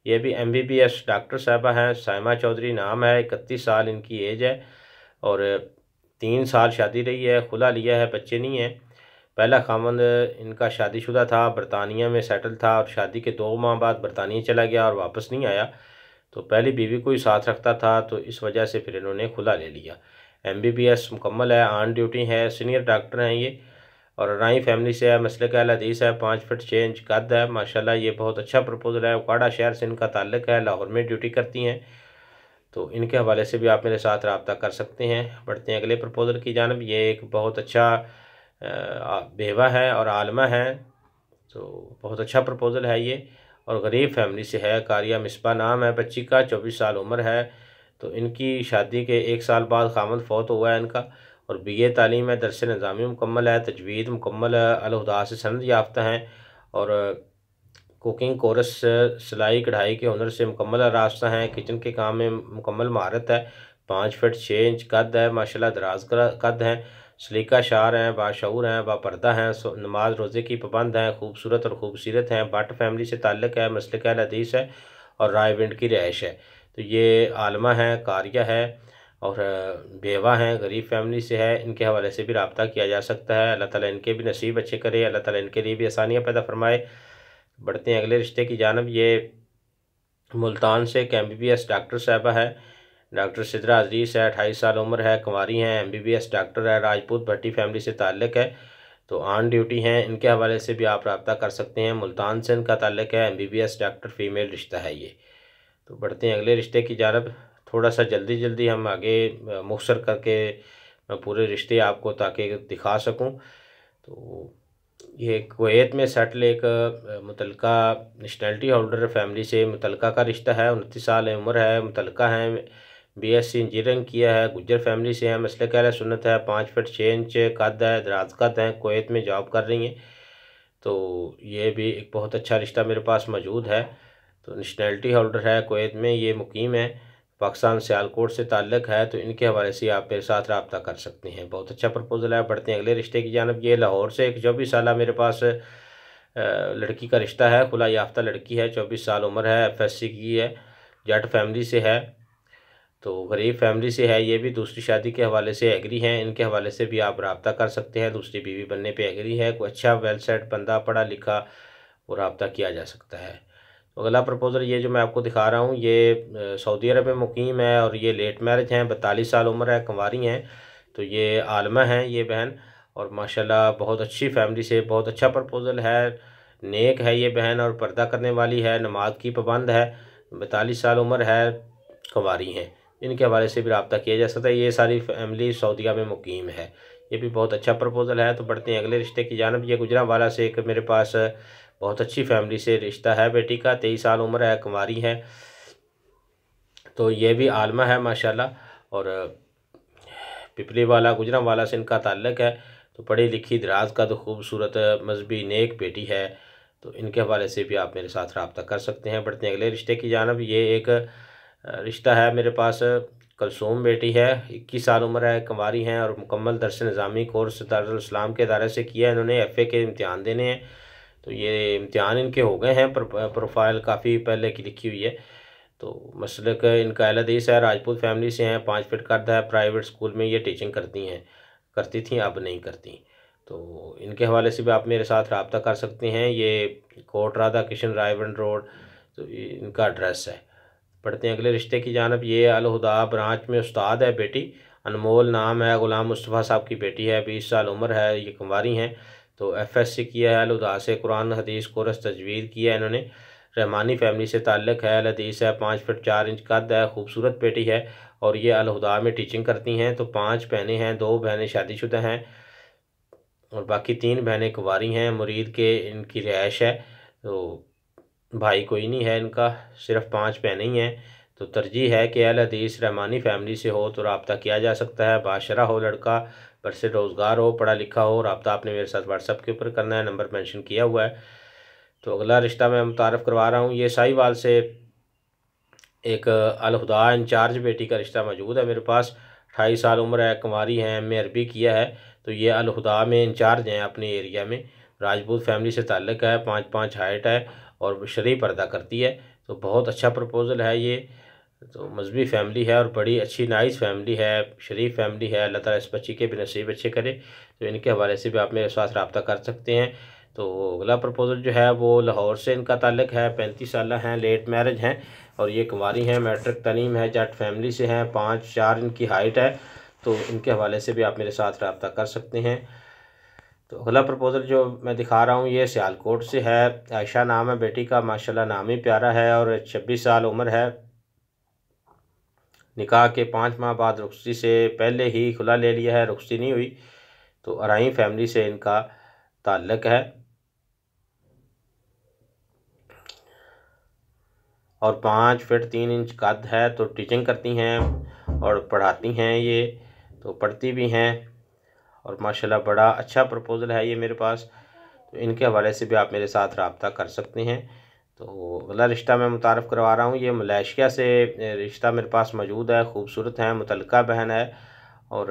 ये भी MBBS डॉक्टर साहबा हैं, साइमा चौधरी नाम है, 31 साल इनकी एज है और 3 साल शादी रही है, खुला लिया है, बच्चे नहीं हैं। पहला खामंद इनका शादीशुदा था, बरतानिया में सेटल था और शादी के 2 माह बाद बरतानिया चला गया और वापस नहीं आया। तो पहली बीवी को ही साथ रखता था, तो इस वजह से फिर इन्होंने खुला ले लिया। MBBS मुकम्मल है, ऑन ड्यूटी है, सीनियर डॉक्टर हैं ये और राई फैमिली से है, मसलक अहल हदीस है, 5 फीट 6 इंच कद है माशाल्लाह। ये बहुत अच्छा प्रपोज़ल है। उकाड़ा शहर से इनका ताल्लुक़ है, लाहौर में ड्यूटी करती हैं। तो इनके हवाले से भी आप मेरे साथ रब्ता कर सकते हैं। बढ़ते हैं अगले प्रपोज़ल की जानिब। ये एक बहुत अच्छा बेवा है और आलमा है, तो बहुत अच्छा प्रपोज़ल है ये और गरीब फैमिली से है। कारिया मिसबा नाम है बच्ची का, 24 साल उम्र है। तो इनकी शादी के 1 साल बाद खामद फौत हुआ है इनका और BA तालीम है, दरस निज़ामी मुकम्मल है, तजवीद मुकम्मल है, अल-हुदा से सनद याफ्ता हैं और कुकिंग कोर्स, सिलाई कढ़ाई के हुनर से मुकम्मल रास्ता हैं। किचन के काम में मुकम्मल महारत है। 5 फीट 6 इंच कद है माशाल्लाह, दराज कद हैं, सलीका शार हैं, बाशऊर हैं, बापर्दा हैं, नमाज रोज़े की पाबंद हैं, खूबसूरत और खूबसीरत हैं। भट्ट फैमिली से ताल्लुक़ है, मसलक अहल हदीस है और रायविंड की रिहाइश है। तो ये आलमा है, कारिया है और बेवा हैं, गरीब फैमिली से है। इनके हवाले से भी रब्ता किया जा सकता है। अल्लाह ताला इनके भी नसीब अच्छे करे, अल्लाह ताला इनके लिए भी आसानियाँ पैदा फरमाए। बढ़ते हैं अगले रिश्ते की जानिब। ये मुल्तान से एक MBBS डॉक्टर साहबा है, डॉक्टर सिद्रा अजीज़ है, 28 साल उम्र है, कुंवारी हैं, MBBS डॉक्टर है, राजपूत भट्टी फैमिली से ताल्लुक़ है। तो ऑन ड्यूटी हैं, इनके हवाले से भी आप रब्ता कर सकते हैं। मुल्तान से इनका ताल्लुक़ है, MBBS डॉक्टर फीमेल रिश्ता है ये। तो बढ़ते हैं अगले रिश्ते की जानब। थोड़ा सा जल्दी जल्दी हम आगे मुख्तसर करके पूरे रिश्ते आपको ताकि दिखा सकूं। तो ये कुवैत में सेटल एक मुतलका नेशनलिटी होल्डर फैमिली से मुतलका का रिश्ता है। 29 साल उम्र है, मुतलका है, BSc इंजीनियरिंग किया है, गुज्जर फैमिली से है, मसलक अहले सुन्नत है, 5 फीट 6 इंच कद है, दराज कद है, कुवैत में जॉब कर रही हैं। तो ये भी एक बहुत अच्छा रिश्ता मेरे पास मौजूद है। तो नेशनलिटी होल्डर है, कुवैत में ये मुकीम है, पाकिस्तान सियालकोट से ताल्लुक़ है। तो इनके हवाले से आप मेरे साथ रब्ता कर सकते हैं। बहुत अच्छा प्रपोजल है। बढ़ते हैं अगले रिश्ते की जानब। ये लाहौर से एक 24 साल मेरे पास लड़की का रिश्ता है। खुला याफ्ता लड़की है, 24 साल उम्र है, FSC की है, जट फैमिली से है, तो गरीब फैमिली से है। ये भी दूसरी शादी के हवाले से एग्री हैं। इनके हवाले से भी आप रब्ता कर सकते हैं। दूसरी बीवी बनने पे एग्री है। कोई अच्छा वेल सेट बंदा, पढ़ा लिखा, वो रब्ता किया जा सकता है। तो अगला प्रपोज़ल ये जो मैं आपको दिखा रहा हूँ, ये सऊदी अरब में मुकीम है और ये लेट मैरिज हैं, 42 साल उम्र है, कुंवारी हैं। तो ये आलमा हैं ये बहन, और माशाल्लाह बहुत अच्छी फैमिली से, बहुत अच्छा प्रपोज़ल है। नेक है ये बहन और पर्दा करने वाली है, नमाज की पाबंद है, 42 साल उम्र है, कुंवारी हैं। इनके हवाले से भी रब्ता किया जा सकता है। ये सारी फैमिली सऊदीया में मुकीम है। ये भी बहुत अच्छा प्रपोज़ल है। तो बढ़ते हैं अगले रिश्ते की जानब। ये गुजरांवाला से एक मेरे पास बहुत अच्छी फैमिली से रिश्ता है। बेटी का 23 साल उम्र है, कुंवारी है। तो ये भी आलमा है माशाल्लाह, और पिपली वाला गुजरांवाला से इनका ताल्लुक़ है। तो पढ़ी लिखी, दराज का, तो खूबसूरत, मजहबी, नेक बेटी है। तो इनके हवाले से भी आप मेरे साथ रब्ता कर सकते हैं। बढ़ते हैं अगले रिश्ते की जानब। ये एक रिश्ता है मेरे पास, कलसूम बेटी है, 21 साल उम्र है, कुंवारी हैं, और मुकम्मल दरस निज़ामी कोर्स दारुल इस्लाम के इदारे से किया है इन्होंने। FA के इम्तिहान देने हैं। तो ये इम्तिहान इनके हो गए हैं, प्रोफाइल काफ़ी पहले की लिखी हुई है। तो मसलक इनका अहल हदीस है, राजपूत फैमिली से हैं, 5 फीट कद है, प्राइवेट स्कूल में ये टीचिंग करती थी, अब नहीं करती। तो इनके हवाले से भी आप मेरे साथ रब्ता कर सकते हैं। ये कोट राधा किशन रायवन रोड, तो इनका एड्रेस है। पढ़ते हैं अगले रिश्ते की जानब। ये अल हुदा ब्रांच में उस्ताद है बेटी, अनमोल नाम है, गुलाम मुस्तफ़ा साहब की बेटी है, 20 साल उम्र है, ये कुंवारी हैं। तो FSC किया है, अल हुदा से कुरान हदीस कोर्स तजवीज़ किया है इन्होंने। रहमानी फैमिली से ताल्लुक़ है, अल हदीस है, 5 फीट 4 इंच कद है, खूबसूरत बेटी है, और ये अल हुदा में टीचिंग करती हैं। तो 5 बहनें हैं, 2 बहनें शादीशुदा हैं और बाकी 3 बहनें कुंवारी हैं। मुरीद के इनकी रिहाइश है। तो भाई कोई नहीं है इनका, सिर्फ 5 बहनें ही हैं। तो तरजीह है कि अहल हदीस रहमानी फैमिली से हो तो रब्ता किया जा सकता है। बाशरा हो लड़का, बरसे रोज़गार हो, पढ़ा लिखा हो। रब्ता आपने मेरे साथ WhatsApp के ऊपर करना है, नंबर मेंशन किया हुआ है। तो अगला रिश्ता मैं मुतारफ़ करवा रहा हूँ। ये साहिवाल से एक अल हुदा इंचार्ज बेटी का रिश्ता मौजूद है मेरे पास। 28 साल उम्र है, कुंवारी हैं, MA अरबी किया है। तो ये अल हुदा में इंचार्ज हैं अपने एरिया में। राजपूत फैमिली से ताल्लुक़ है, 5'5" हाइट है, और शरई पर्दा करती है। तो बहुत अच्छा प्रपोज़ल है ये। तो मजहबी फैमिली है और बड़ी अच्छी नाइस फैमिली है, शरीफ फैमिली है। अल्लाह ताला इस बच्ची के भी नसीब अच्छे करे। तो इनके हवाले से भी आप मेरे साथ रब्ता कर सकते हैं। तो अगला प्रपोज़ल जो है वो लाहौर से इनका ताल्लुक़ है, 35 साल हैं, लेट मैरिज हैं, और ये कुंवारी हैं, मैट्रिक तनीम है, जट फैमिली से हैं, 5'4" इनकी हाइट है। तो इनके हवाले से भी आप मेरे साथ रब्ता कर सकते हैं। तो अगला प्रपोज़ल जो मैं दिखा रहा हूँ ये सियालकोट से है। आयशा नाम है बेटी का, माशाल्लाह नाम ही प्यारा है, और 26 साल उम्र है। निकाह के 5 माह बाद रुखसती से पहले ही खुला ले लिया है, रुखसती नहीं हुई। तो अराई फैमिली से इनका ताल्लुक़ है, और 5 फीट 3 इंच कद है। तो टीचिंग करती हैं और पढ़ाती हैं ये, तो पढ़ती भी हैं, और माशाल्लाह बड़ा अच्छा प्रपोज़ल है ये मेरे पास। तो इनके हवाले से भी आप मेरे साथ रब्ता कर सकते हैं। तो अगला रिश्ता मैं मुतारफ़ करवा रहा हूँ। ये मलेशिया से रिश्ता मेरे पास मौजूद है, खूबसूरत है, मुतल्लका बहन है, और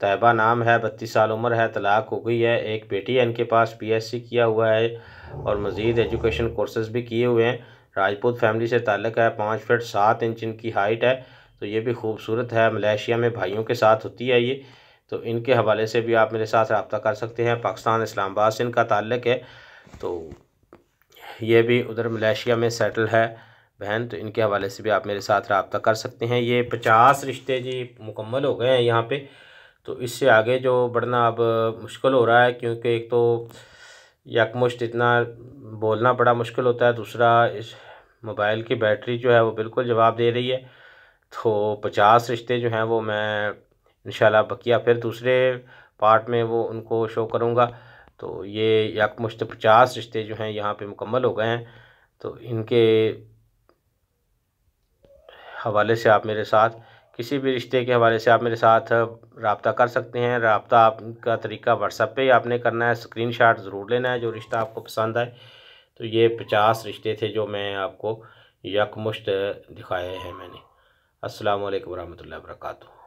तैयबा नाम है, 32 साल उम्र है, तलाक हो गई है, एक बेटी है इनके पास, BSc किया हुआ है, और मज़ीद एजुकेशन कोर्सेज़ भी किए हुए हैं। राजपूत फैमिली से ताल्लुक़ है, 5 फीट 7 इंच इनकी हाइट है। तो ये भी खूबसूरत है, मलेशिया में भाइयों के साथ होती है ये। तो इनके हवाले से भी आप मेरे साथ रब्ता कर सकते हैं। पाकिस्तान इस्लामाबाद से इनका ताल्लुक़ है। तो ये भी उधर मलेशिया में सेटल है बहन। तो इनके हवाले से भी आप मेरे साथ रब्ता कर सकते हैं। ये 50 रिश्ते जी मुकम्मल हो गए हैं यहाँ पे। तो इससे आगे जो बढ़ना अब मुश्किल हो रहा है, क्योंकि एक तो यकमुश्त इतना बोलना बड़ा मुश्किल होता है, दूसरा इस मोबाइल की बैटरी जो है वो बिल्कुल जवाब दे रही है। तो 50 रिश्ते जो हैं वो मैं इंशाल्लाह बकिया फिर दूसरे पार्ट में वो उनको शो करूँगा। तो ये यकमुश्त 50 रिश्ते जो हैं यहाँ पे मुकम्मल हो गए हैं। तो इनके हवाले से आप मेरे साथ किसी भी रिश्ते के हवाले से आप मेरे साथ रब्ता कर सकते हैं। रब्ता आपका तरीका व्हाट्सएप पे ही आपने करना है, स्क्रीनशॉट ज़रूर लेना है जो रिश्ता आपको पसंद आए। तो ये 50 रिश्ते थे जो मैं आपको यकमुश्त दिखाए हैं मैंने। अस्सलाम वालेकुम रहमतुल्लाहि व बरकातुहू।